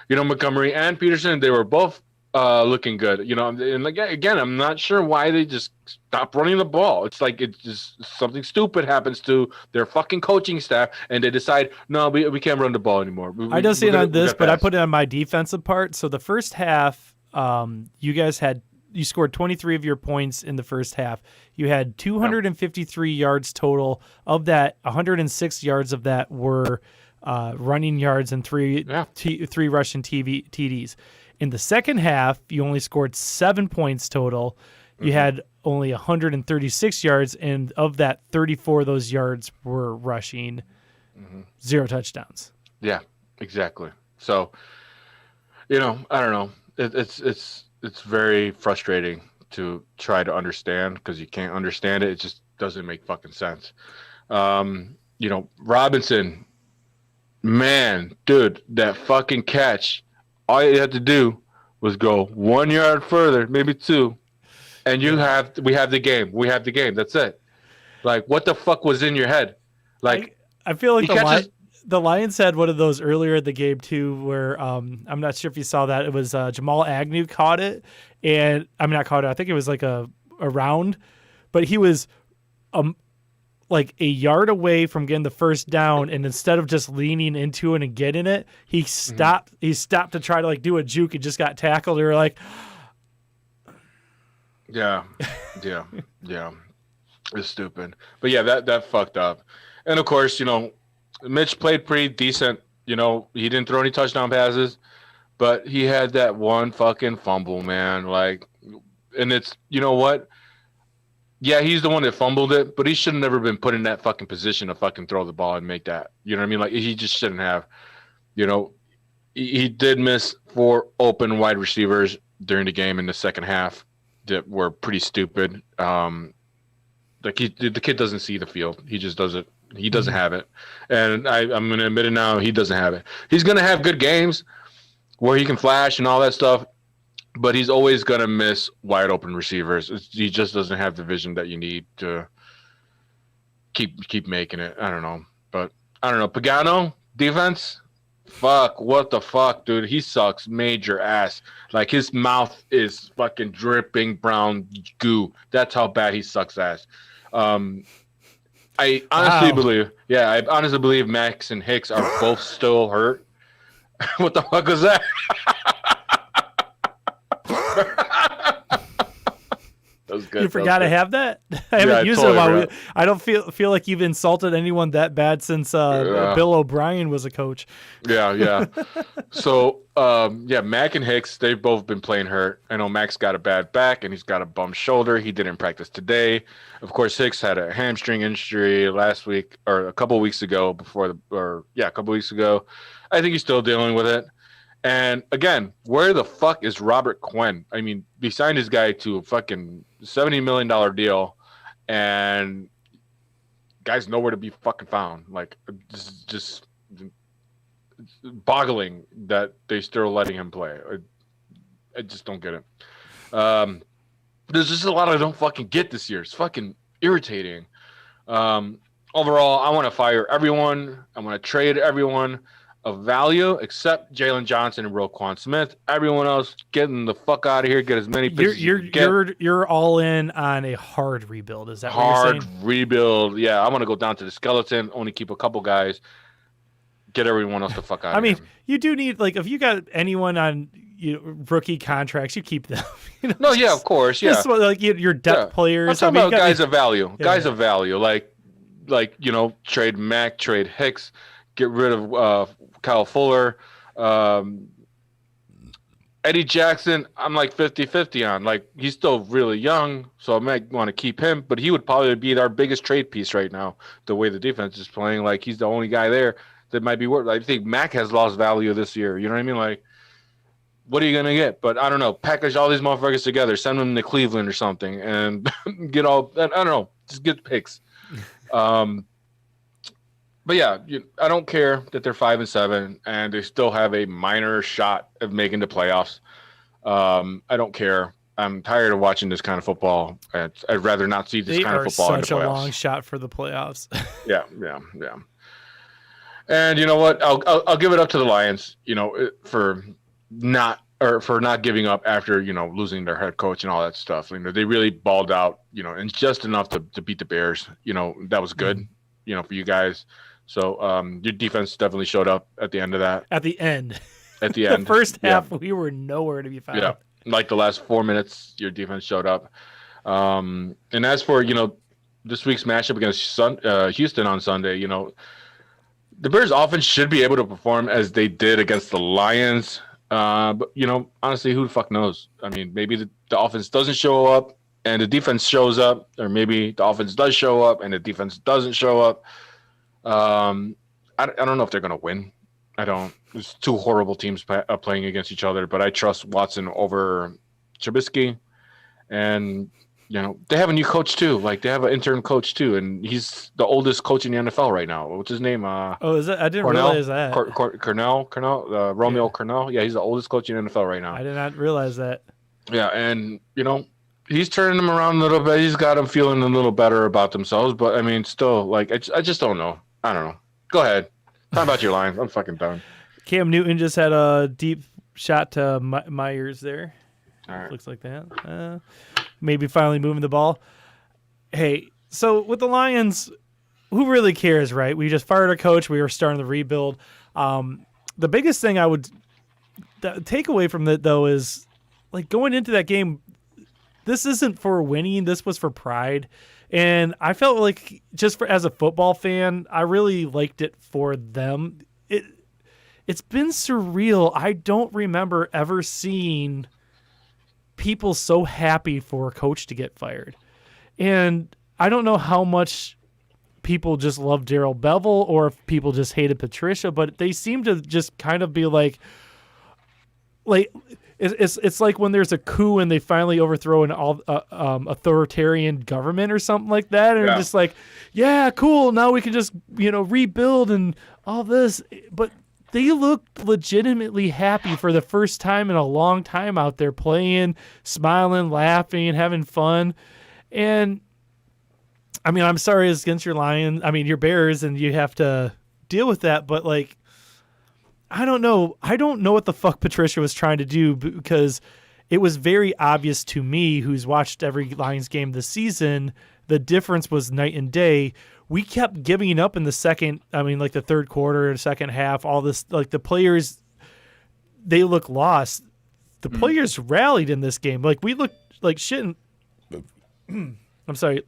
Montgomery and Peterson, they were both looking good. And again, I'm not sure why they just stopped running the ball. It's like it's just something stupid happens to their fucking coaching staff, and they decide, no, we can't run the ball anymore. I don't see it on this, but I put it on my defensive part. So the first half, you scored 23 of your points in the first half. You had 253 yards total. Of that, 106 yards of that were running yards and three rushing TDs. In the second half, you only scored 7 points total. You had only 136 yards, and of that, 34 of those yards were rushing. 0 touchdowns. Yeah, exactly. So, I don't know. It's very frustrating to try to understand because you can't understand it. It just doesn't make fucking sense. Robinson, man, dude, that fucking catch, all you had to do was go 1 yard further, maybe 2, and we have the game. We have the game. That's it. Like, what the fuck was in your head? Like, I feel like the Lions had one of those earlier in the game too, where I'm not sure if you saw that. It was Jamal Agnew caught it, and not caught it. I think it was like a round, but he was like a yard away from getting the first down, and instead of just leaning into it and getting it, he stopped. He stopped to try to like do a juke and just got tackled. They were like, yeah, it's stupid. But yeah, that fucked up. And of course, Mitch played pretty decent. He didn't throw any touchdown passes, but he had that one fucking fumble, man. Like, and it's, you know what? Yeah, he's the one that fumbled it, but he should have never been put in that fucking position to fucking throw the ball and make that. You know what I mean? Like, he just shouldn't have. He did miss 4 open wide receivers during the game in the second half that were pretty stupid. The kid doesn't see the field. He just doesn't. He doesn't have it. And I'm going to admit it now, he doesn't have it. He's going to have good games where he can flash and all that stuff, but he's always going to miss wide open receivers. He just doesn't have the vision that you need to keep making it. I don't know. But I don't know. Pagano, defense, fuck, what the fuck, dude? He sucks major ass. Like, his mouth is fucking dripping brown goo. That's how bad he sucks ass. I honestly believe Max and Hicks are both still hurt. What the fuck was that? good. You forgot to have that? I haven't used it while I don't feel like you've insulted anyone that bad since Bill O'Brien was a coach. Yeah. So, Mac and Hicks, they've both been playing hurt. I know Mac's got a bad back and he's got a bum shoulder. He didn't practice today. Of course, Hicks had a hamstring injury last week or a couple weeks ago a couple weeks ago. I think he's still dealing with it. And again, where the fuck is Robert Quinn? I mean, we signed this guy to a fucking $70 million deal, and guy's nowhere to be fucking found. Like, just boggling that they're still letting him play. I just don't get it. There's just a lot I don't fucking get this year. It's fucking irritating. Overall, I want to fire everyone. I want to trade everyone of value except Jalen Johnson and Roquan Smith. Everyone else, getting the fuck out of here. Get as many picks You're all in on a hard rebuild. Is that what you're saying? Hard rebuild. Yeah, I want to go down to the skeleton. Only keep a couple guys. Get everyone else the fuck out of here. I mean, you do need, like, if you got anyone on rookie contracts, you keep them. No, yeah, of course, yeah. Just like your depth players. I'm talking about guys of value. Yeah. Guys of value, like trade Mac, trade Hicks, get rid of Kyle Fuller, Eddie Jackson. I'm like 50-50 on. Like, he's still really young, so I might want to keep him. But he would probably be our biggest trade piece right now. The way the defense is playing, like, he's the only guy there that might be worth. I think Mac has lost value this year. You know what I mean? Like, what are you gonna get? But I don't know. Package all these motherfuckers together, send them to Cleveland or something, and get all. I don't know. Just get picks. But yeah, I don't care that they're 5-7 and they still have a minor shot of making the playoffs. I don't care. I'm tired of watching this kind of football. I'd rather not see this kind of football in the playoffs. Such a long shot for the playoffs. Yeah. And you know what? I'll give it up to the Lions. For not giving up after losing their head coach and all that stuff. They really balled out. And just enough to beat the Bears. That was good. For you guys. So your defense definitely showed up at the end of that. At the end. The first half, we were nowhere to be found. Yeah, like the last 4 minutes, your defense showed up. And as for this week's matchup against Houston on Sunday, the Bears' offense should be able to perform as they did against the Lions. But honestly, who the fuck knows? I mean, maybe the offense doesn't show up and the defense shows up, or maybe the offense does show up and the defense doesn't show up. I don't know if they're going to win. I don't. There's two horrible teams playing against each other, but I trust Watson over Trubisky. And, they have a new coach too. Like, they have an intern coach too, and he's the oldest coach in the NFL right now. What's his name? Is that? I didn't realize that. Cornell, Romeo Cornell. Yeah, he's the oldest coach in the NFL right now. I did not realize that. Yeah, and, he's turning them around a little bit. He's got them feeling a little better about themselves, but, I mean, still, like, I just don't know. I don't know. Go ahead. Talk about your Lions. I'm fucking done. Cam Newton just had a deep shot to Myers there. All right. Looks like that. Maybe finally moving the ball. Hey, so with the Lions, who really cares, right? We just fired a coach. We were starting the rebuild. The biggest thing I would take away from that, though, is, like, going into that game, this isn't for winning. This was for pride. And I felt like, as a football fan, I really liked it for them. It's been surreal. I don't remember ever seeing people so happy for a coach to get fired. And I don't know how much people just love Darrell Bevell or if people just hated Patricia, but they seem to just kind of be like it's like when there's a coup and they finally overthrow an authoritarian government or something like that, and they're just like, yeah, cool, now we can just rebuild and all this. But they looked legitimately happy for the first time in a long time out there, playing, smiling, laughing, having fun. And I mean, I'm sorry it's against your Bears, and you have to deal with that, but, like, I don't know. I don't know what the fuck Patricia was trying to do, because it was very obvious to me, who's watched every Lions game this season, the difference was night and day. We kept giving up in the the third quarter, second half, all this. Like, the players, they look lost. The players rallied in this game. Like, we looked like shit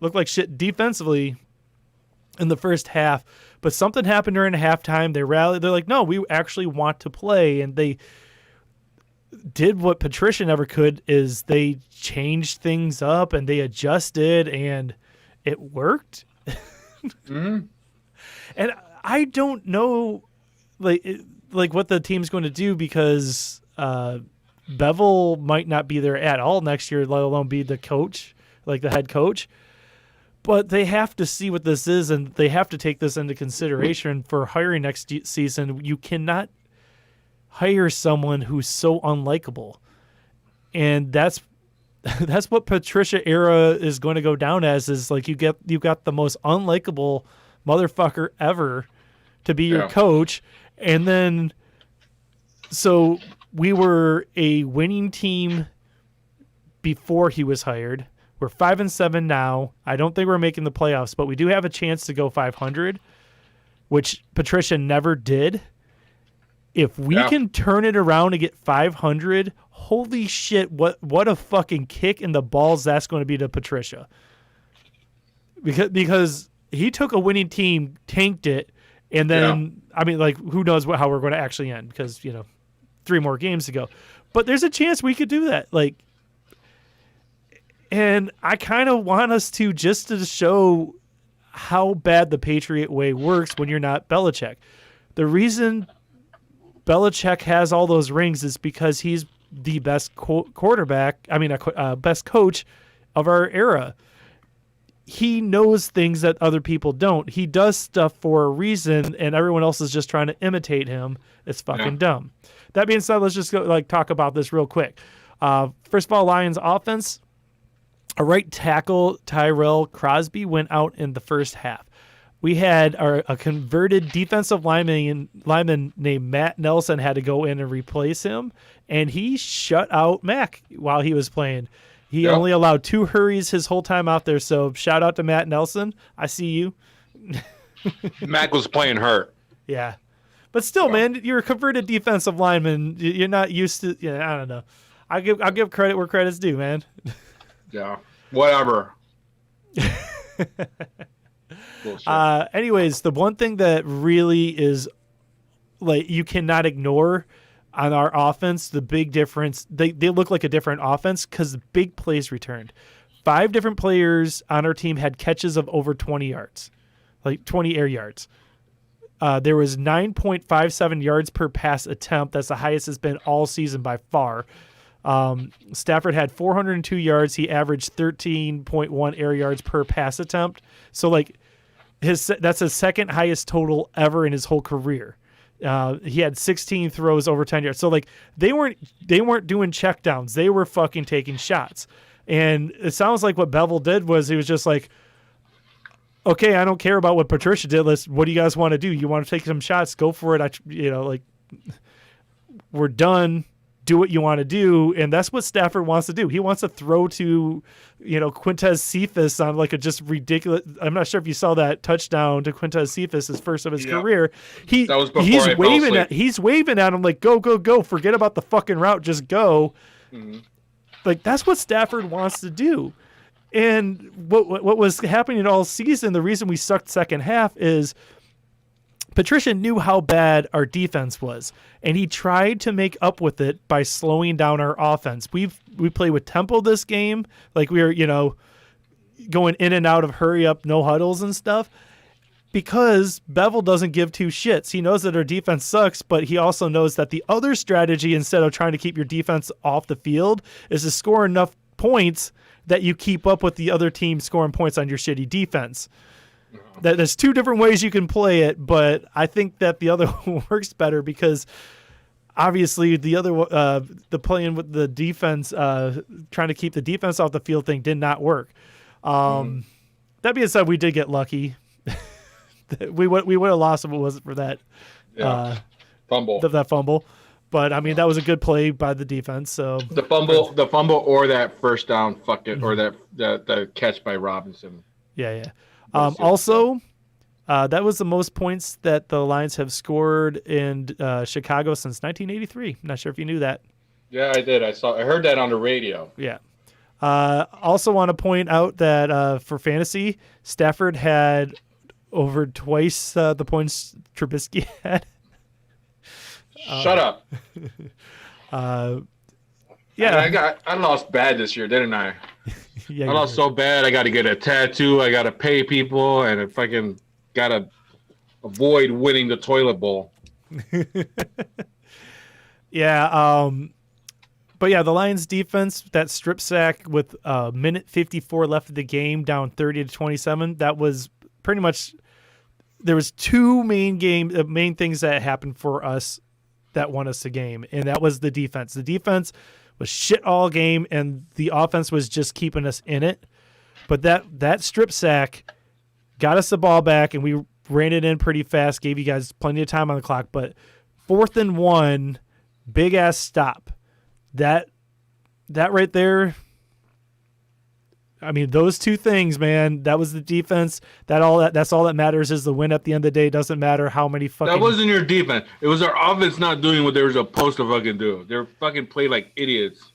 looked like shit defensively in the first half, but something happened during halftime. They rallied. They're like, no, we actually want to play. And they did what Patricia never could, is they changed things up and they adjusted, and it worked. Mm-hmm. And I don't know like what the team's going to do, because Bevel might not be there at all next year, let alone be the coach, like the head coach. But they have to see what this is, and they have to take this into consideration for hiring next season. You cannot hire someone who's so unlikable. And that's what Patricia era is going to go down as, is like you got the most unlikable motherfucker ever to be your coach. And then, so we were a winning team before he was hired. We're 5-7 now. I don't think we're making the playoffs, but we do have a chance to go 500, which Patricia never did. If we can turn it around and get 500, holy shit, what a fucking kick in the balls that's going to be to Patricia. Because he took a winning team, tanked it, and then, I mean, like, who knows how we're going to actually end, because, 3 more games to go. But there's a chance we could do that. Like, and I kind of want us to, just to show how bad the Patriot way works when you're not Belichick. The reason Belichick has all those rings is because he's the best best coach of our era. He knows things that other people don't. He does stuff for a reason, and everyone else is just trying to imitate him. It's fucking dumb. That being said, let's just go talk about this real quick. First of all, Lions offense. A right tackle, Tyrell Crosby, went out in the first half. We had a converted defensive lineman named Matt Nelson had to go in and replace him, and he shut out Mac while he was playing. He only allowed 2 hurries his whole time out there, so shout out to Matt Nelson. I see you. Mac was playing hurt. Yeah. But still, man, you're a converted defensive lineman. You're not used to I don't know. I'll give credit where credit's due, man. Yeah. Whatever. Anyways, the one thing that really is, like, you cannot ignore on our offense, the big difference, they look like a different offense because the big plays returned. 5 different players on our team had catches of over 20 yards, like 20 air yards. There was 9.57 yards per pass attempt. That's the highest it's been all season by far. Stafford had 402 yards. He averaged 13.1 air yards per pass attempt. So, like, that's his second highest total ever in his whole career. He had 16 throws over 10 yards. So, like, they weren't doing checkdowns. They were fucking taking shots. And it sounds like what Bevel did was he was just like, okay, I don't care about what Patricia did. What do you guys want to do? You want to take some shots? Go for it. We're done. Do what you want to do. And that's what Stafford wants to do. He wants to throw to, Quintez Cephas on like a just ridiculous. I'm not sure if you saw that touchdown to Quintez Cephas, his first of his career. He's waving at him like, go, go, go. Forget about the fucking route. Just go. Mm-hmm. Like, that's what Stafford wants to do. And what was happening all season, the reason we sucked second half is Patricia knew how bad our defense was, and he tried to make up with it by slowing down our offense. We play with tempo this game, like we were, going in and out of hurry up, no huddles and stuff, because Bevel doesn't give 2 shits. He knows that our defense sucks, but he also knows that the other strategy, instead of trying to keep your defense off the field, is to score enough points that you keep up with the other team scoring points on your shitty defense. There's 2 different ways you can play it, but I think that the other works better because obviously the other the playing with the defense, trying to keep the defense off the field thing did not work. That being said, we did get lucky. we would have lost if it wasn't for that fumble. That fumble. But I mean, that was a good play by the defense. So the fumble, or that first down, or that catch by Robinson. Yeah. Also, that was the most points that the Lions have scored in Chicago since 1983. I'm not sure if you knew that. Yeah, I did. I heard that on the radio. Yeah. Also want to point out that for fantasy, Stafford had over twice the points Trubisky had. Shut up. Yeah, I lost bad this year, didn't I? Yeah, I lost so bad. I got to get a tattoo. I got to pay people, and I fucking got to avoid winning the toilet bowl. Yeah. But yeah, the Lions defense, that strip sack with minute 54 left of the game, down 30-27. That was pretty much. There was two main things that happened for us that won us the game, and that was the defense. The defense was shit all game, and the offense was just keeping us in it. But that strip sack got us the ball back, and we ran it in pretty fast, gave you guys plenty of time on the clock. But 4th and 1, big ass stop. That right there. I mean, those two things, man. That was the defense. That's all that matters is the win at the end of the day. It doesn't matter how many fucking. That wasn't your defense. It was our offense not doing what they were supposed to fucking do. They're fucking played like idiots.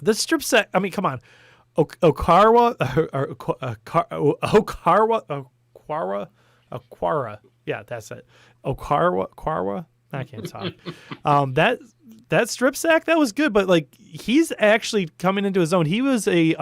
The strip set. I mean, come on. Okwara. Yeah, that's it. Okwara. I can't talk. That strip sack, that was good, but like he's actually coming into his own. He was a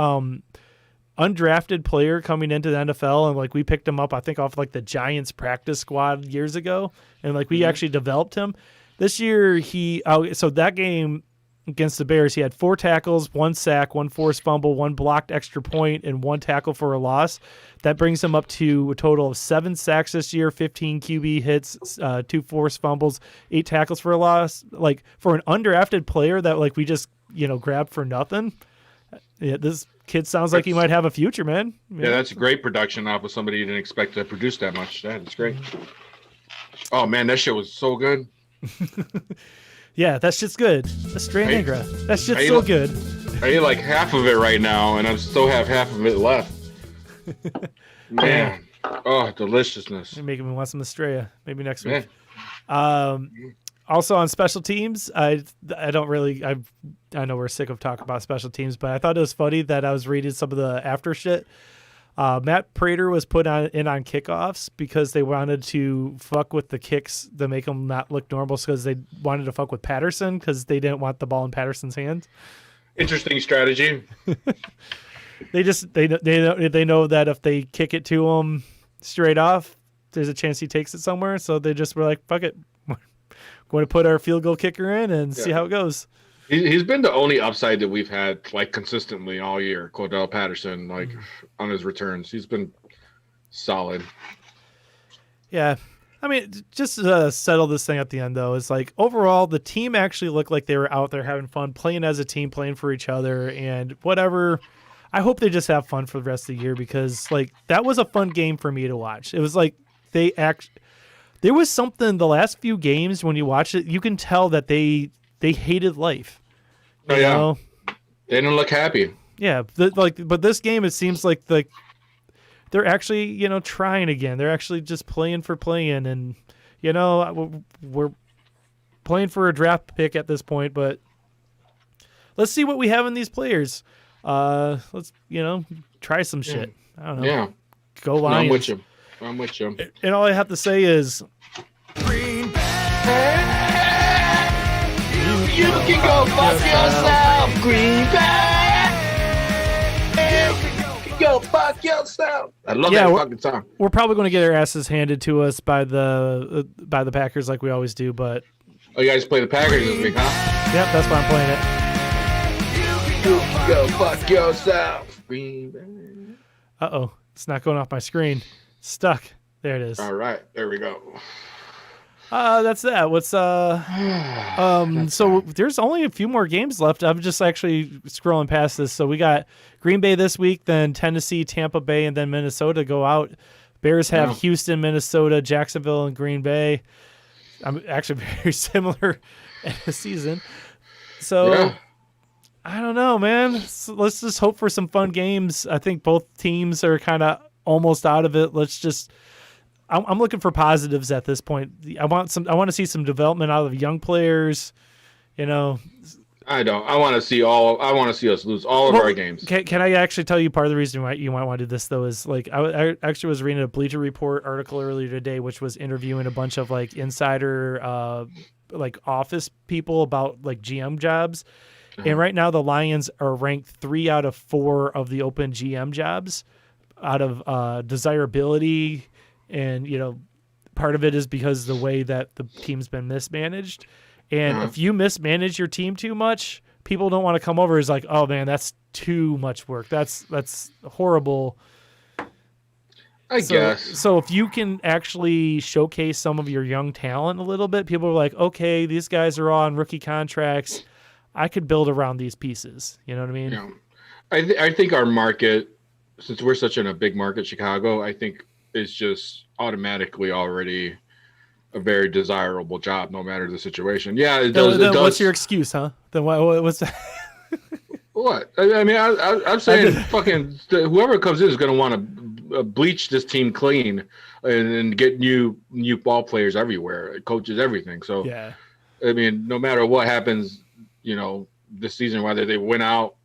undrafted player coming into the NFL, and like we picked him up, I think, off like the Giants practice squad years ago, and like we actually developed him. This year, so that game against the Bears, he had 4 tackles, 1 sack, 1 forced fumble, 1 blocked extra point, and 1 tackle for a loss. That brings him up to a total of 7 sacks this year, 15 QB hits, 2 forced fumbles, 8 tackles for a loss. Like for an undrafted player that like we just grabbed for nothing. Yeah, this kid sounds like he might have a future, man. Yeah, that's great production off of somebody you didn't expect to produce that much. That's great. Oh man, that shit was so good. Yeah, that shit's good. That's straight Negra. That shit's so good. I ate like half of it right now, and I still have half of it left. Man, oh, deliciousness. You're making me want some Estrella. Maybe next week. Also on special teams, I know we're sick of talking about special teams, but I thought it was funny that I was reading some of the after shit. Matt Prater was put in on kickoffs because they wanted to fuck with the kicks to make them not look normal, because they wanted to fuck with Patterson because they didn't want the ball in Patterson's hands. Interesting strategy. They know that if they kick it to him straight off, there's a chance he takes it somewhere. So they just were like, fuck it. We're going to put our field goal kicker in and see how it goes. He's been the only upside that we've had like consistently all year. Cordell Patterson, like on his returns, he's been solid. Yeah, I mean, just to settle this thing at the end though, is like overall the team actually looked like they were out there having fun, playing as a team, playing for each other, and whatever. I hope they just have fun for the rest of the year, because like that was a fun game for me to watch. It was like there was something the last few games when you watch it, you can tell that they hated life. You know? They didn't look happy. Yeah, but this game, it seems like they're actually trying again. They're actually just playing for playing, and we're playing for a draft pick at this point. But let's see what we have in these players. Let's try some shit. I don't know. Yeah, go Lions. I'm with you. And all I have to say is, Green Bay. You can go fuck yourself, Green Bay. You can go fuck yourself. I love that fucking song. We're probably going to get our asses handed to us by the Packers like we always do, but. Oh, you guys play the Packers this week, huh? Yep, that's why I'm playing it. You can go fuck yourself, Green Bay. Uh-oh, it's not going off my screen. It's stuck. There it is. All right, there we go. That's that. What's so there's only a few more games left. I'm just actually scrolling past this. So we got Green Bay this week, then Tennessee, Tampa Bay, and then Minnesota go out. Bears have Houston, Minnesota, Jacksonville, and Green Bay. I'm actually very similar in the season. So I don't know, man. So let's just hope for some fun games. I think both teams are kind of almost out of it. I'm looking for positives at this point. I want to see some development out of young players. I don't. I want to see us lose all of our games. Can I actually tell you part of the reason why you might want to do this though is like I actually was reading a Bleacher Report article earlier today, which was interviewing a bunch of like insider like office people about like GM jobs, and right now the Lions are ranked 3 out of 4 of the open GM jobs out of desirability, and part of it is because the way that the team's been mismanaged. And if you mismanage your team too much, people don't want to come over. It's like, oh man, that's too much work. That's horrible. I guess. So if you can actually showcase some of your young talent a little bit, people are like, okay, these guys are all on rookie contracts. I could build around these pieces. You know what I mean? Yeah. I think our market, since we're such in a big market, Chicago, I think is just automatically already a very desirable job, no matter the situation. Yeah, it does. Then what's your excuse, huh? Then what's that? What? I mean, I'm saying fucking whoever comes in is going to want to bleach this team clean and get new ball players everywhere, coaches, everything. So, yeah. I mean, no matter what happens, this season, whether they win out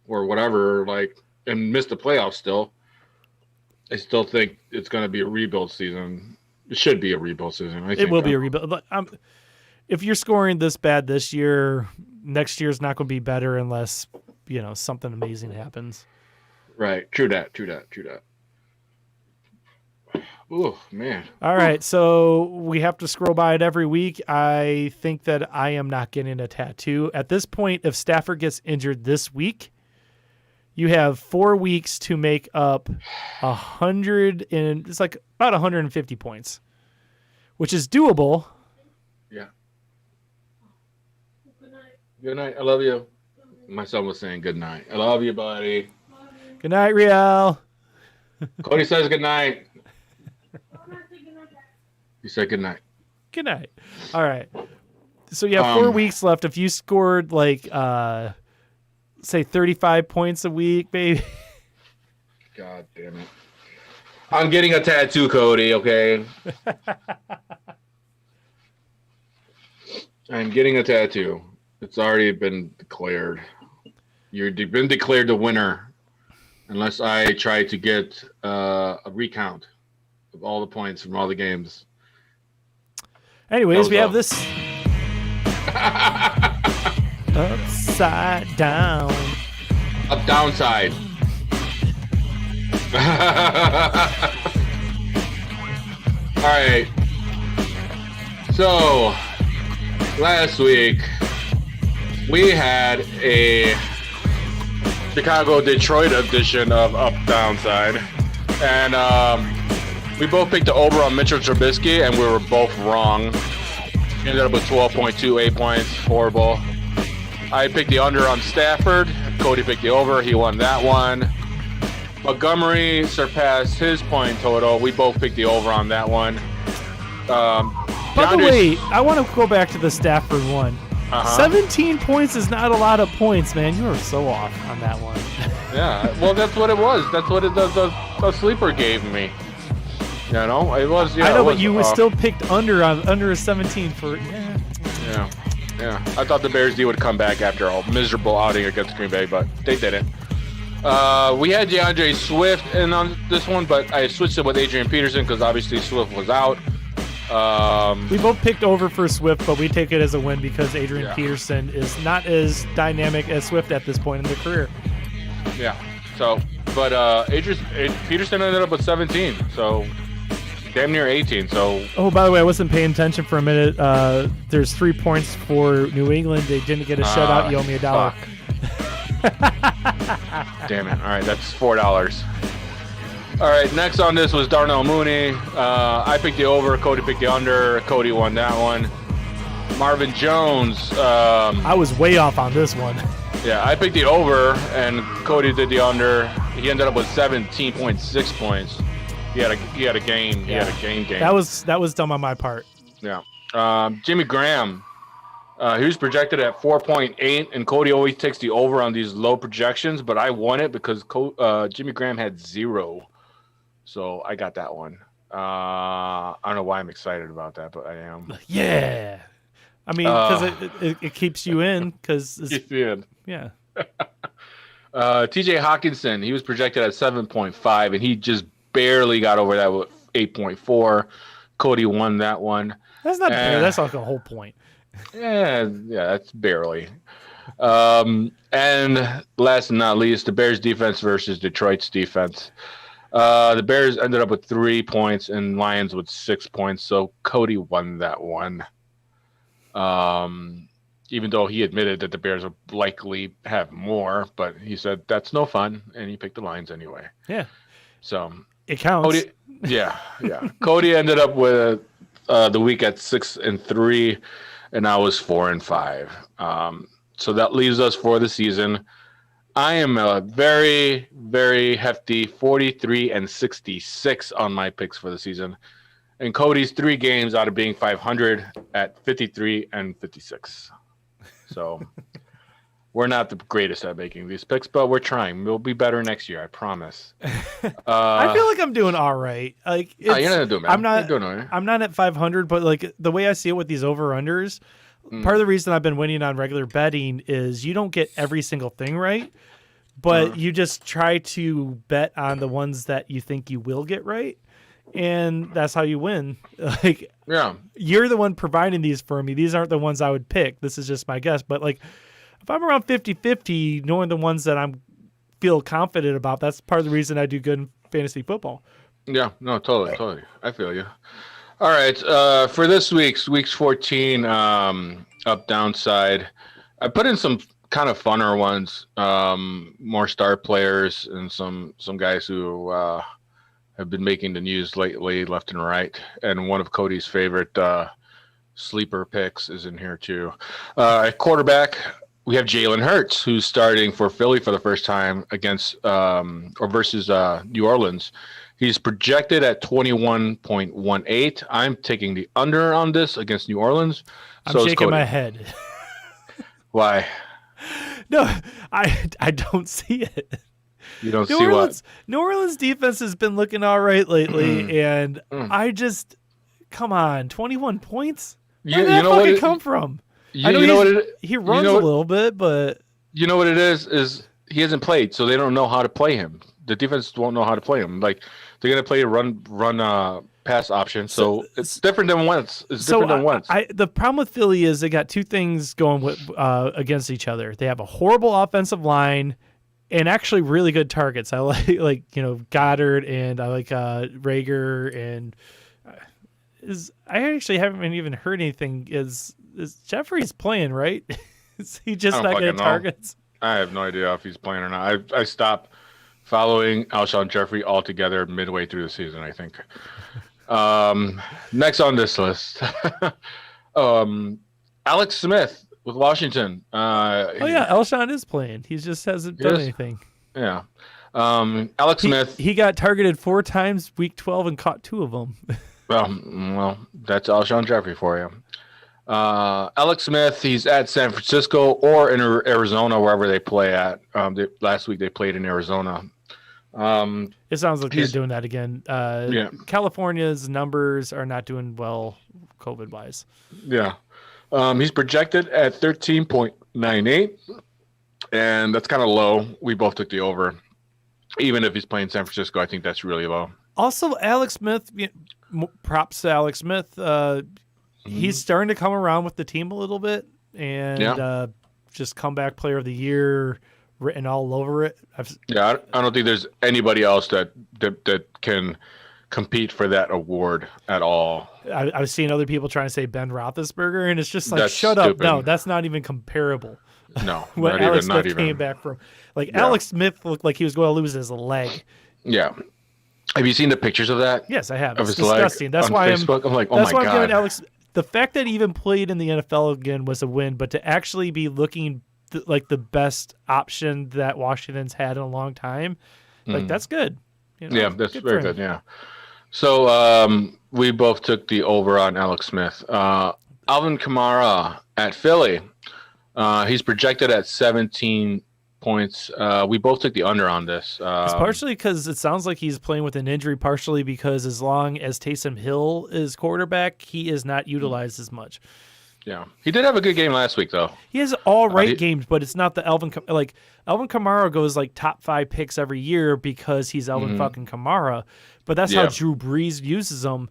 or whatever, like, and miss the playoffs still, I still think it's going to be a rebuild season. It should be a rebuild season. I think it will be a rebuild. If you're scoring this bad this year, next year's not going to be better unless something amazing happens. Right. True that. Oh man. All right. So we have to scroll by it every week. I think that I am not getting a tattoo at this point. If Stafford gets injured this week, you have 4 weeks to make up 100 and it's like about 150 points, which is doable. Yeah. Good night. I love you. My son was saying good night. I love you, buddy. Good night, Riel. Cody says good night. You said good night. Good night. All right. So you have 4 weeks left. If you scored like say 35 points a week, baby. God damn it. I'm getting a tattoo, Cody, okay? I'm getting a tattoo. It's already been declared. You've been declared the winner unless I try to get a recount of all the points from all the games. Anyways, we have this upside down. Up downside. All right. So last week we had a Chicago-Detroit edition of Up Downside, and we both picked the over on Mitchell Trubisky, and we were both wrong. He ended up with 12.28 points. Horrible. I picked the under on Stafford. Cody picked the over. He won that one. Montgomery surpassed his point total. We both picked the over on that one. By the way, I want to go back to the Stafford one. 17 points is not a lot of points, man. You are so off on that one. Yeah, well, that's what it was. That's what the sleeper gave me. It was. Yeah, I know, but you still picked under a 17 for. Yeah. I thought the Bears D would come back after a miserable outing against Green Bay, but they didn't. We had DeAndre Swift in on this one, but I switched it with Adrian Peterson because obviously Swift was out. We both picked over for Swift, but we take it as a win because Adrian Peterson is not as dynamic as Swift at this point in their career. Yeah. So, but Peterson ended up with 17, so damn near 18. So. Oh, by the way, I wasn't paying attention for a minute. There's 3 points for New England. They didn't get a shutout. You owe me $1. Damn it! All right, that's $4. All right, next on this was Darnell Mooney. I picked the over. Cody picked the under. Cody won that one. Marvin Jones. I was way off on this one. Yeah, I picked the over, and Cody did the under. He ended up with 17.6 points. He had a game. He had a game. That was dumb on my part. Yeah. Jimmy Graham. He was projected at 4.8, and Cody always takes the over on these low projections, but I won it because Jimmy Graham had 0. So I got that one. I don't know why I'm excited about that, but I am. Yeah. I mean, because it keeps you in. Because yeah. TJ Hawkinson, he was projected at 7.5, and he just barely got over that with 8.4. Cody won that one. That's not bad. That's like a whole point. Yeah, that's barely. And last but not least, the Bears defense versus Detroit's defense. The Bears ended up with 3 points and Lions with 6 points, so Cody won that one. Even though he admitted that the Bears would likely have more, but he said that's no fun, and he picked the Lions anyway. Yeah. So it counts. Cody, yeah. Cody ended up with the week at 6-3, and I was 4-5. So that leaves us for the season. I am a very, very hefty 43-66 on my picks for the season. And Cody's 3 games out of being 500 at 53-56. So we're not the greatest at making these picks, but we're trying. We'll be better next year, I promise. I feel like I'm doing all right. Like you're not doing bad. You're doing all right. I'm not at 500, but like the way I see it with these over-unders, part of the reason I've been winning on regular betting is you don't get every single thing right, but you just try to bet on the ones that you think you will get right, and that's how you win. Like, you're the one providing these for me. These aren't the ones I would pick. This is just my guess. But like, if I'm around 50-50, knowing the ones that I'm feel confident about, that's part of the reason I do good in fantasy football. Yeah, no, totally. I feel you. All right, for this week's 14 up downside, I put in some kind of funner ones, more star players and some guys who have been making the news lately, left and right. And one of Cody's favorite sleeper picks is in here too. At quarterback, we have Jalen Hurts, who's starting for Philly for the first time against versus New Orleans. He's projected at 21.18. I'm taking the under on this against New Orleans. I'm shaking my head. Why? No, I don't see it. You don't see what? New Orleans defense has been looking all right lately, and I just come on, 21 points. Where did that fucking come from? I know he runs a little bit, but you know what it is he hasn't played, so they don't know how to play him. The defense won't know how to play him. Like they're gonna play a run pass option, so it's different than Wentz. The problem with Philly is they got two things going with against each other. They have a horrible offensive line and actually really good targets. I like Goddard, and I like Rager, and I actually haven't even heard anything. Is Jeffrey's playing, right? Is he just not getting targets? I have no idea if he's playing or not. I stopped following Alshon Jeffrey altogether midway through the season, I think. Next on this list, Alex Smith with Washington. Alshon is playing. He just hasn't done anything. Yeah. Alex Smith. He got targeted 4 times week 12 and caught 2 of them. Well, that's Alshon Jeffrey for you. Alex Smith, he's at San Francisco or in Arizona, wherever they play at. Last week they played in Arizona. It sounds like they're doing that again. California's numbers are not doing well COVID-wise. Yeah. He's projected at 13.98, and that's kind of low. We both took the over. Even if he's playing San Francisco, I think that's really low. Also, Alex Smith, props to Alex Smith. He's starting to come around with the team a little bit, and just comeback player of the year written all over it. I don't think there's anybody else that can compete for that award at all. I've seen other people trying to say Ben Roethlisberger, and it's just like, that's shut stupid. up. No, that's not even comparable. No, when Alex Smith came back from, Alex Smith looked like he was going to lose his leg. Yeah. Have you seen the pictures of that? Yes, I have. It's disgusting. That's why Facebook? I'm like, oh my God. I'm giving Alex. The fact that he even played in the NFL again was a win, but to actually be looking like the best option that Washington's had in a long time, that's good. Yeah, that's very good. Yeah. So we both took the over on Alex Smith. Alvin Kamara at Philly. He's projected at 17 points. We both took the under on this. It's partially because it sounds like he's playing with an injury, partially because as long as Taysom Hill is quarterback, he is not utilized as much. Yeah, he did have a good game last week, though. He has all right games, but it's not the Alvin Kamara goes like top 5 picks every year because he's Alvin fucking Kamara. But that's how Drew Brees uses him.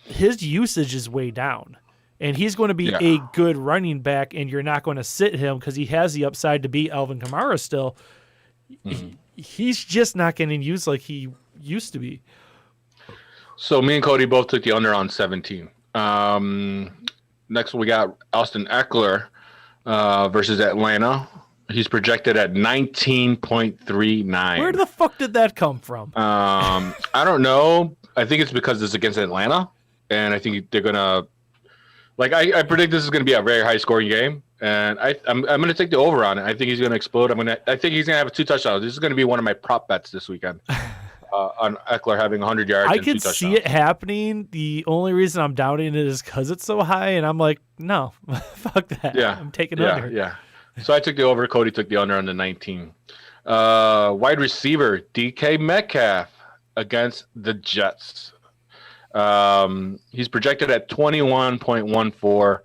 His usage is way down, and he's going to be a good running back, and you're not going to sit him because he has the upside to beat Alvin Kamara still. He's just not getting used like he used to be. So me and Cody both took the under on 17. Next, we got Austin Eckler versus Atlanta. He's projected at 19.39. Where the fuck did that come from? I don't know. I think it's because it's against Atlanta, and I think they're gonna. Like I predict this is gonna be a very high scoring game, and I'm gonna take the over on it. I think he's gonna explode. I think he's gonna have 2 touchdowns. This is gonna be one of my prop bets this weekend. On Eckler having 100 yards. I could see it happening. The only reason I'm doubting it is because it's so high, and I'm like, no, fuck that. Yeah, I'm taking under. Yeah. So I took the over. Cody took the under on the 19. Wide receiver DK Metcalf against the Jets. He's projected at 21.14.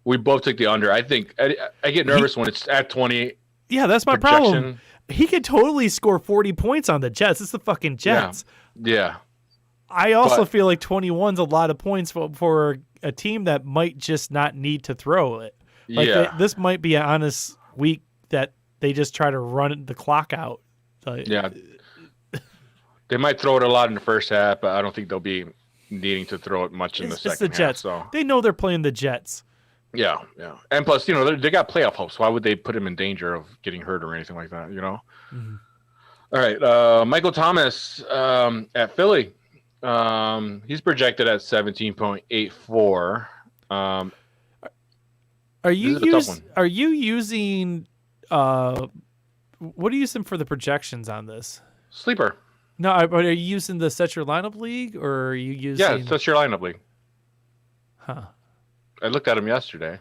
We both took the under. I think I get nervous when it's at 20. Yeah, that's my problem. He could totally score 40 points on the Jets. It's the fucking Jets. Yeah. I also feel like 21's a lot of points for a team that might just not need to throw it. Like this might be an honest week that they just try to run the clock out. Yeah. They might throw it a lot in the first half, but I don't think they'll be needing to throw it much in the second half. It's the Jets. So. They know they're playing the Jets. Yeah. And plus, they got playoff hopes. Why would they put him in danger of getting hurt or anything like that, Mm-hmm. All right. Michael Thomas at Philly. He's projected at 17.84. Are you using what are you using for the projections on this? Sleeper. No, are you using the Set Your Lineup League, or are you using... Yeah, Set Your Lineup League. Huh. I looked at him yesterday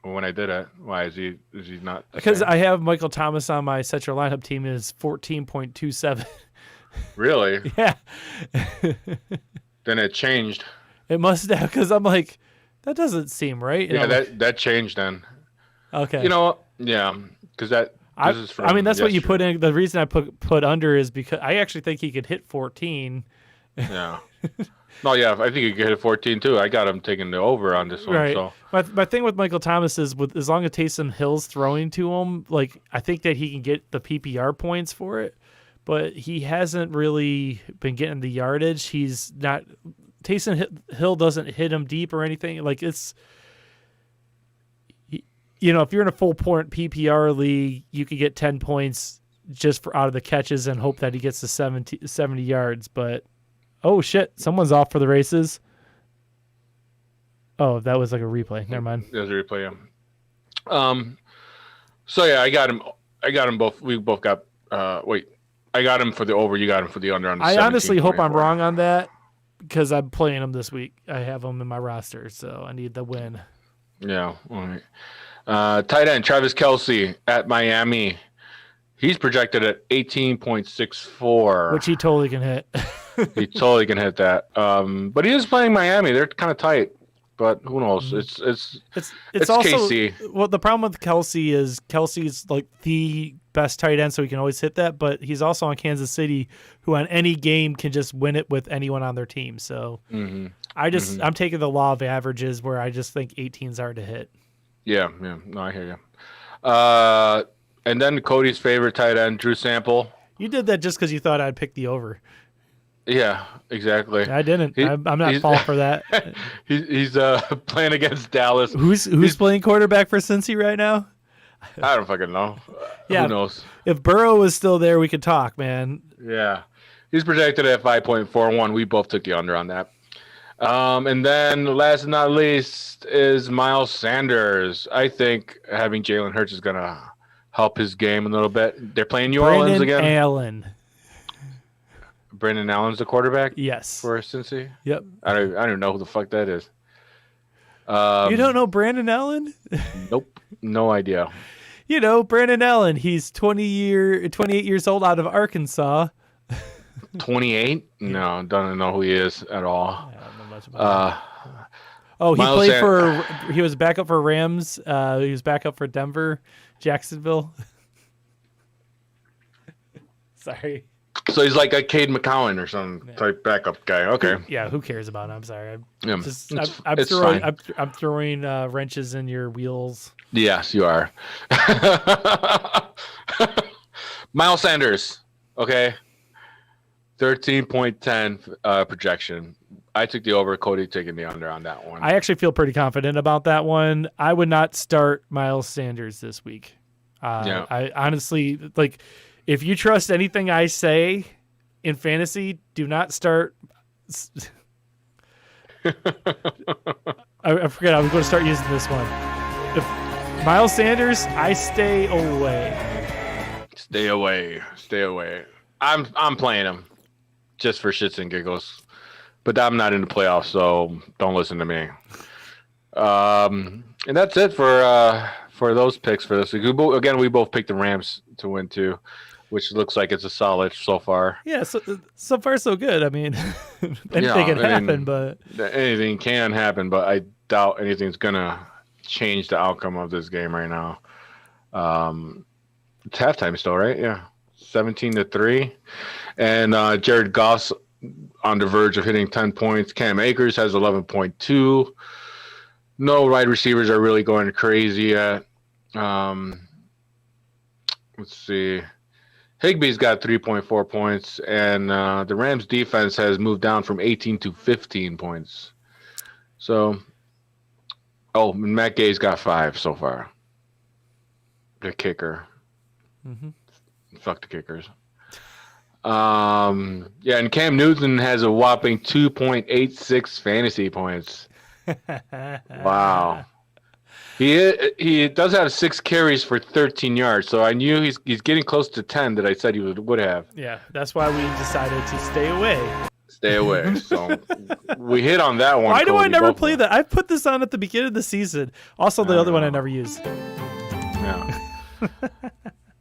when I did it. Why is he not? Because I have Michael Thomas on my Set Your Lineup team is 14.27. Really? Yeah. Then it changed. It must have, because I'm like, that doesn't seem right. Yeah, that changed then. Okay. Yeah, because that's yesterday. What you put in. The reason I put under is because I actually think he could hit 14. Yeah. No, yeah, I think he could hit 14 too. I got him taking the over on this one. Right. So my thing with Michael Thomas is as long as Taysom Hill's throwing to him, like I think that he can get the PPR points for it, but he hasn't really been getting the yardage. He's not. Taysom Hill doesn't hit him deep or anything. Like it's. If you're in a full point PPR league, you could get 10 points just for out of the catches and hope that he gets to 70 yards. But, oh, shit, someone's off for the races. Oh, that was like a replay. Never mind. There's a replay, yeah. So, yeah, I got him both. We both got I got him for the over. You got him for the under on the I honestly hope I'm wrong on that because I'm playing him this week. I have him in my roster, so I need the win. Yeah, all right. Tight end Travis Kelce at Miami. He's projected at 18.64, which he totally can hit. He totally can hit that. But he is playing Miami. They're kind of tight, but who knows? It's also KC. Well, the problem with Kelce is Kelce's like the best tight end, so he can always hit that. But he's also on Kansas City, who on any game can just win it with anyone on their team. So I'm taking the law of averages, where I just think 18's hard to hit. Yeah. No, I hear you. And then Cody's favorite tight end, Drew Sample. You did that just because you thought I'd pick the over. Yeah, exactly. I didn't. I'm not falling for that. He's playing against Dallas. Who's playing quarterback for Cincy right now? I don't fucking know. Yeah, who knows? If Burrow was still there, we could talk, man. Yeah. He's projected at 5.41. We both took the under on that. And then last but not least is Miles Sanders. I think having Jalen Hurts is going to help his game a little bit. They're playing New Orleans again. Brandon Allen's the quarterback? Yes. For Cincy? Yep. I don't know who the fuck that is. You don't know Brandon Allen? Nope. No idea. Brandon Allen. He's 28 years old out of Arkansas. 28? No, don't know who he is at all. Oh, he was backup for Rams. He was backup for Denver, Jacksonville. Sorry. So he's like a Cade McCowan or some type backup guy. Okay. Yeah, who cares about him? I'm sorry. I'm throwing wrenches in your wheels. Yes, you are. Miles Sanders. Okay. 13.10 projection. I took the over. Cody taking the under on that one. I actually feel pretty confident about that one. I would not start Miles Sanders this week. I honestly, like, if you trust anything I say in fantasy, do not start. I forget. I was going to start using this one. If Miles Sanders, I stay away. Stay away. Stay away. I'm playing him just for shits and giggles, but I'm not in the playoffs, so don't listen to me. And that's it for those picks for this week. Again, we both picked the Rams to win too, which looks like it's a solid so far. Yeah, so far so good. I mean, anything can happen, but anything can happen, but I doubt anything's gonna change the outcome of this game right now. It's halftime still, right? Yeah, 17-3, and Jared Goff's on the verge of hitting 10 points. Cam Akers has 11.2. No wide receivers are really going crazy yet. Let's see. Higby's got 3.4 points, and the Rams defense has moved down from 18 to 15 points. So, Matt Gay's got 5 so far. The kicker. Mm-hmm. Fuck the kickers. And Cam Newton has a whopping 2.86 fantasy points. Wow. He does have 6 carries for 13 yards, so I knew he's getting close to 10 that I said he would have. Yeah, that's why we decided to stay away. Stay away. So we hit on that one. Why do I never play that? I put this on at the beginning of the season. Also, the other one I never used. Yeah.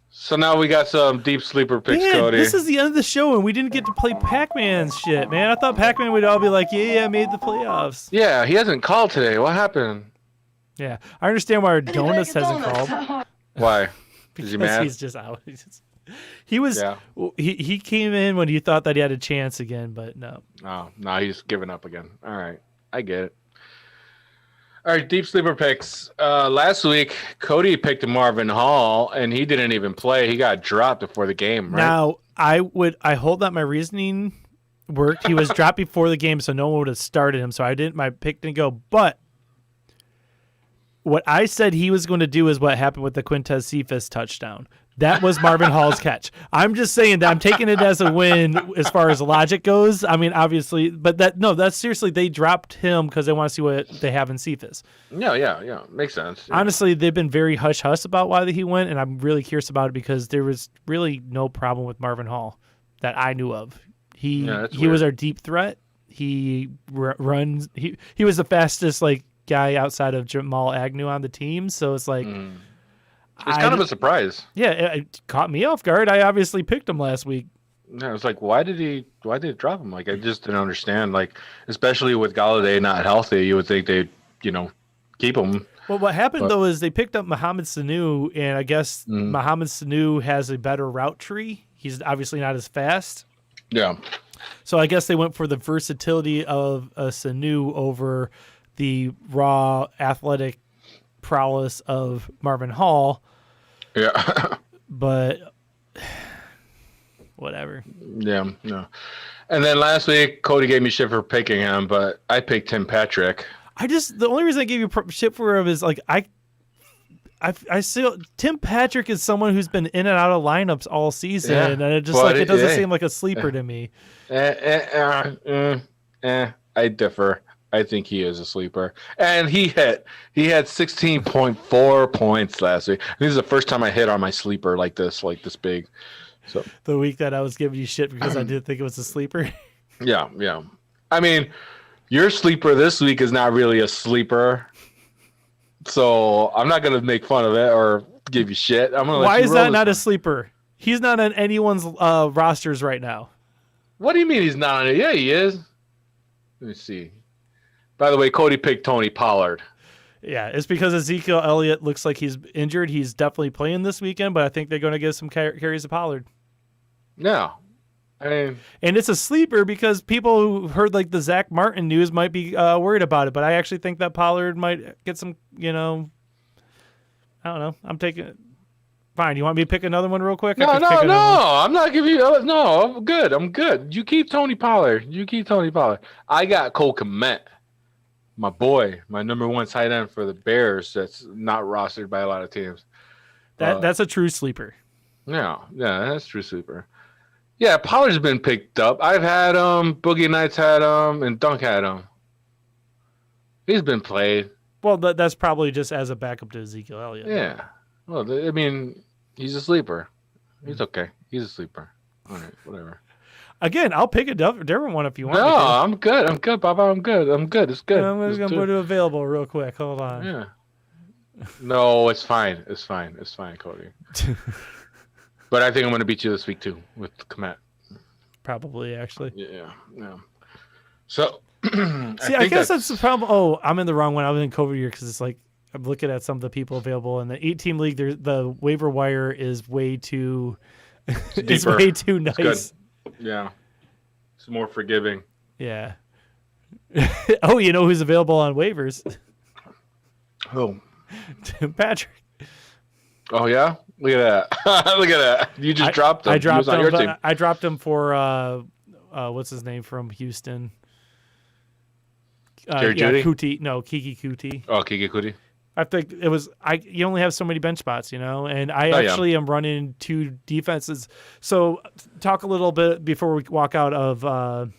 So now we got some deep sleeper picks, Cody. This is the end of the show, and we didn't get to play Pac-Man shit, man. I thought Pac-Man would all be like, yeah, I made the playoffs. Yeah, he hasn't called today. What happened? Yeah, I understand why our Donuts hasn't called. Why? Because is he mad? He's just out. He came in when he thought that he had a chance again, but no. Oh, no, he's giving up again. All right, I get it. All right, deep sleeper picks. Last week, Cody picked Marvin Hall, and he didn't even play. He got dropped before the game, right? Now, I hold that my reasoning worked. He was dropped before the game, so no one would have started him, so my pick didn't go. But what I said he was going to do is what happened with the Quintez Cephas touchdown. That was Marvin Hall's catch. I'm just saying that I'm taking it as a win as far as logic goes. I mean, obviously, but that's seriously, they dropped him because they want to see what they have in Cephas. Yeah. Makes sense. Yeah. Honestly, they've been very hush-hush about why he went, and I'm really curious about it because there was really no problem with Marvin Hall that I knew of. He was our deep threat. He runs. He was the fastest guy outside of Jamal Agnew on the team, so it's like. It's kind of a surprise. Yeah, it caught me off guard. I obviously picked him last week. Yeah, it was like, why did they drop him? I just didn't understand. Especially with Golladay not healthy, you would think they'd, keep him. Well, what happened though is they picked up Mohamed Sanu, and I guess Mohamed Sanu has a better route tree. He's obviously not as fast. Yeah. So I guess they went for the versatility of a Sanu over the raw athletic prowess of Marvin Hall. Yeah. But whatever. Yeah, no. And then last week, Cody gave me shit for picking him, but I picked Tim Patrick. The only reason I gave you shit for him is I still Tim Patrick is someone who's been in and out of lineups all season, and it just it doesn't seem like a sleeper to me. I differ. I think he is a sleeper, and he had 16.4 points last week. This is the first time I hit on my sleeper like this big. So the week that I was giving you shit because I didn't think it was a sleeper. Yeah. I mean, your sleeper this week is not really a sleeper, so I'm not gonna make fun of it or give you shit. I'm gonna. Why is that not a sleeper? He's not on anyone's rosters right now. What do you mean he's not on it? Yeah, he is. Let me see. By the way, Cody picked Tony Pollard. Yeah, it's because Ezekiel Elliott looks like he's injured. He's definitely playing this weekend, but I think they're going to give some carries to Pollard. Yeah. And it's a sleeper because people who heard like the Zach Martin news might be worried about it, but I actually think that Pollard might get some, I don't know. I'm taking it. Fine. You want me to pick another one real quick? No. I'm not giving you. No, I'm good. You keep Tony Pollard. I got Cole Kmet, my boy, my number one tight end for the Bears. That's not rostered by a lot of teams. That's a true sleeper. Yeah, that's true sleeper. Yeah, Pollard's been picked up. I've had him. Boogie Nights had him, and Dunk had him. He's been played. Well, that's probably just as a backup to Ezekiel Elliott. Yeah. Well, I mean, he's a sleeper. He's okay. He's a sleeper. All right, whatever. Again, I'll pick a different one if you want. No, I'm good, Papa. I'm good. It's good. I'm just going to put it available real quick. Hold on. Yeah. No, it's fine. It's fine, Cody. But I think I'm going to beat you this week, too, with Kmet. Probably, actually. Yeah. So, see, I guess that's the problem. Oh, I'm in the wrong one. I was in COVID year because it's like I'm looking at some of the people available in the 8-team league. The waiver wire is way too it's way too nice. It's good. Yeah. It's more forgiving. Yeah. Oh, you know who's available on waivers? Who? Tim Patrick. Oh, yeah? Look at that. Look at that. You just dropped him. I dropped him. Your team. I dropped him for what's his name from Houston? Judy? Kuti. No, Kiki Kuti. Oh, Kiki Kuti. I think it was. You only have so many bench spots, and I actually am running 2 defenses. So talk a little bit before we walk out of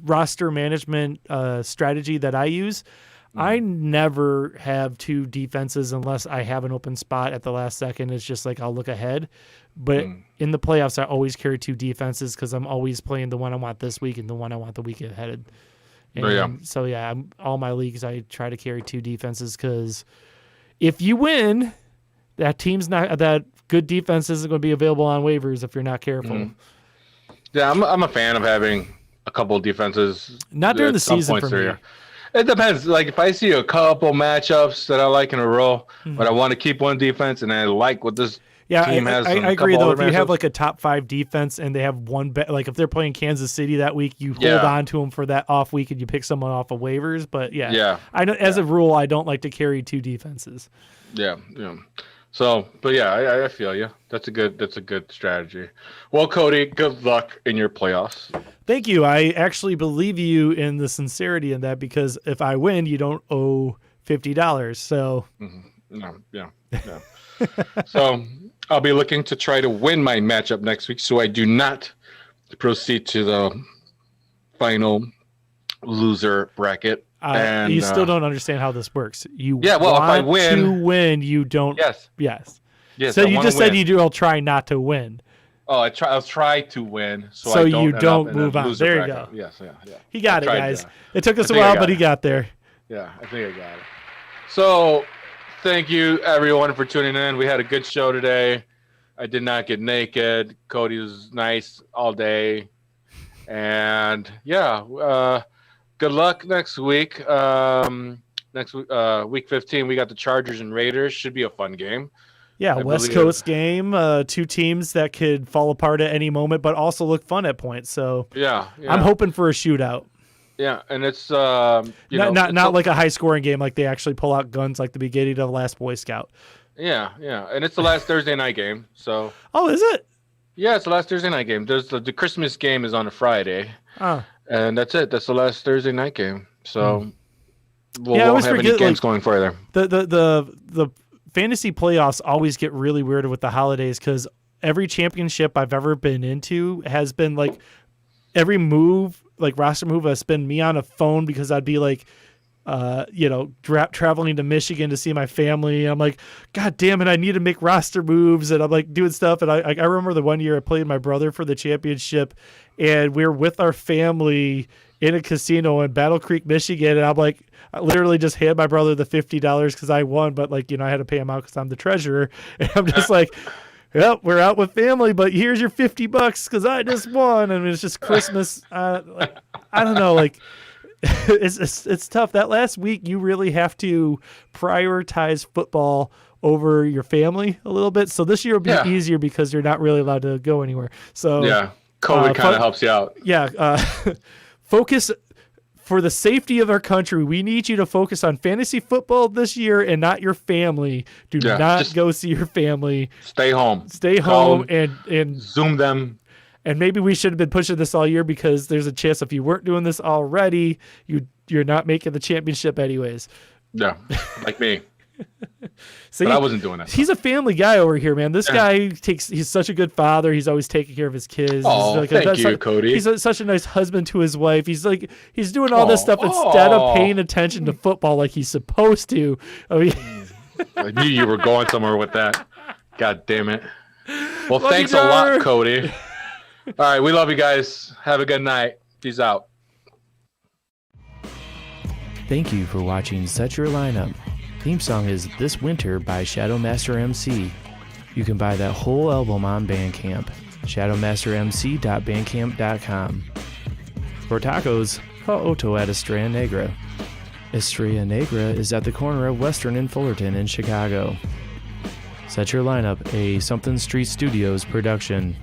roster management strategy that I use. I never have 2 defenses unless I have an open spot at the last second. It's just like I'll look ahead. But in the playoffs, I always carry 2 defenses because I'm always playing the one I want this week and the one I want the week ahead. And so, all my leagues, I try to carry 2 defenses because if you win, that good defense isn't going to be available on waivers if you're not careful. Yeah, I'm a fan of having a couple of defenses. Not during the season for me. It depends. Like if I see a couple matchups that I like in a row, but I want to keep one defense and I like what this team has. I agree though. If you have like a top 5 defense and they have one like if they're playing Kansas City that week, you hold on to them for that off week and you pick someone off of waivers. But I know as a rule, I don't like to carry 2 defenses. Yeah. So, but I feel you. That's a good strategy. Well, Cody, good luck in your playoffs. Thank you. I actually believe you in the sincerity in that because if I win, you don't owe $50. So, So I'll be looking to try to win my matchup next week, so I do not proceed to the final loser bracket. And you still don't understand how this works. If I win, to win, you don't. Yes. So you just said I'll try not to win. Oh, I'll try to win, so you don't move on. There you go. Yes, He got it, guys. It took us a while, but he got there. Yeah, I think I got it. So, thank you everyone for tuning in. We had a good show today. I did not get naked. Cody was nice all day, and good luck next week. Week 15, we got the Chargers and Raiders. Should be a fun game. Yeah, West Coast game. 2 teams that could fall apart at any moment, but also look fun at points. So I'm hoping for a shootout. Yeah, and it's not like a high scoring game like they actually pull out guns like the beginning of Last Boy Scout. Yeah, and it's the last Thursday night game. So is it? Yeah, it's the last Thursday night game. There's the Christmas game is on a Friday. And that's it. That's the last Thursday night game. So we won't have any games going further. The fantasy playoffs always get really weird with the holidays because every championship I've ever been into has been like every move, like roster move, has been me on a phone because I'd be like, traveling to Michigan to see my family. I'm like, God damn it, I need to make roster moves, and I'm like doing stuff. And I remember the one year I played my brother for the championship, and we were with our family in a casino in Battle Creek, Michigan, and I'm like, I literally just hand my brother the $50 because I won, but I had to pay him out because I'm the treasurer, and I'm just like, yep, we're out with family, but here's your $50 because I just won, and it's just Christmas. I don't know, it's tough. That last week, you really have to prioritize football over your family a little bit. So this year will be easier because you're not really allowed to go anywhere. So COVID kind of helps you out. Yeah. Focus. For the safety of our country, we need you to focus on fantasy football this year and not your family. Do not go see your family. Stay home. Stay home and Zoom them. And maybe we should have been pushing this all year because there's a chance if you weren't doing this already, you're not making the championship anyways. Yeah, like me. See, but I wasn't doing that. He's a family guy over here, man. This guy he's such a good father. He's always taking care of his kids. Oh, thank you, Cody. He's such a nice husband to his wife. He's doing all this stuff instead of paying attention to football like he's supposed to. I mean, I knew you were going somewhere with that. God damn it. Well, thanks a lot, Cody. All right, we love you guys. Have a good night. Peace out. Thank you for watching Set Your Lineup. Theme song is This Winter by Shadowmaster MC. You can buy that whole album on Bandcamp, shadowmastermc.bandcamp.com. For tacos, call Otto at Estrella Negra. Estrella Negra is at the corner of Western and Fullerton in Chicago. Set Your Lineup, a Something Street Studios production.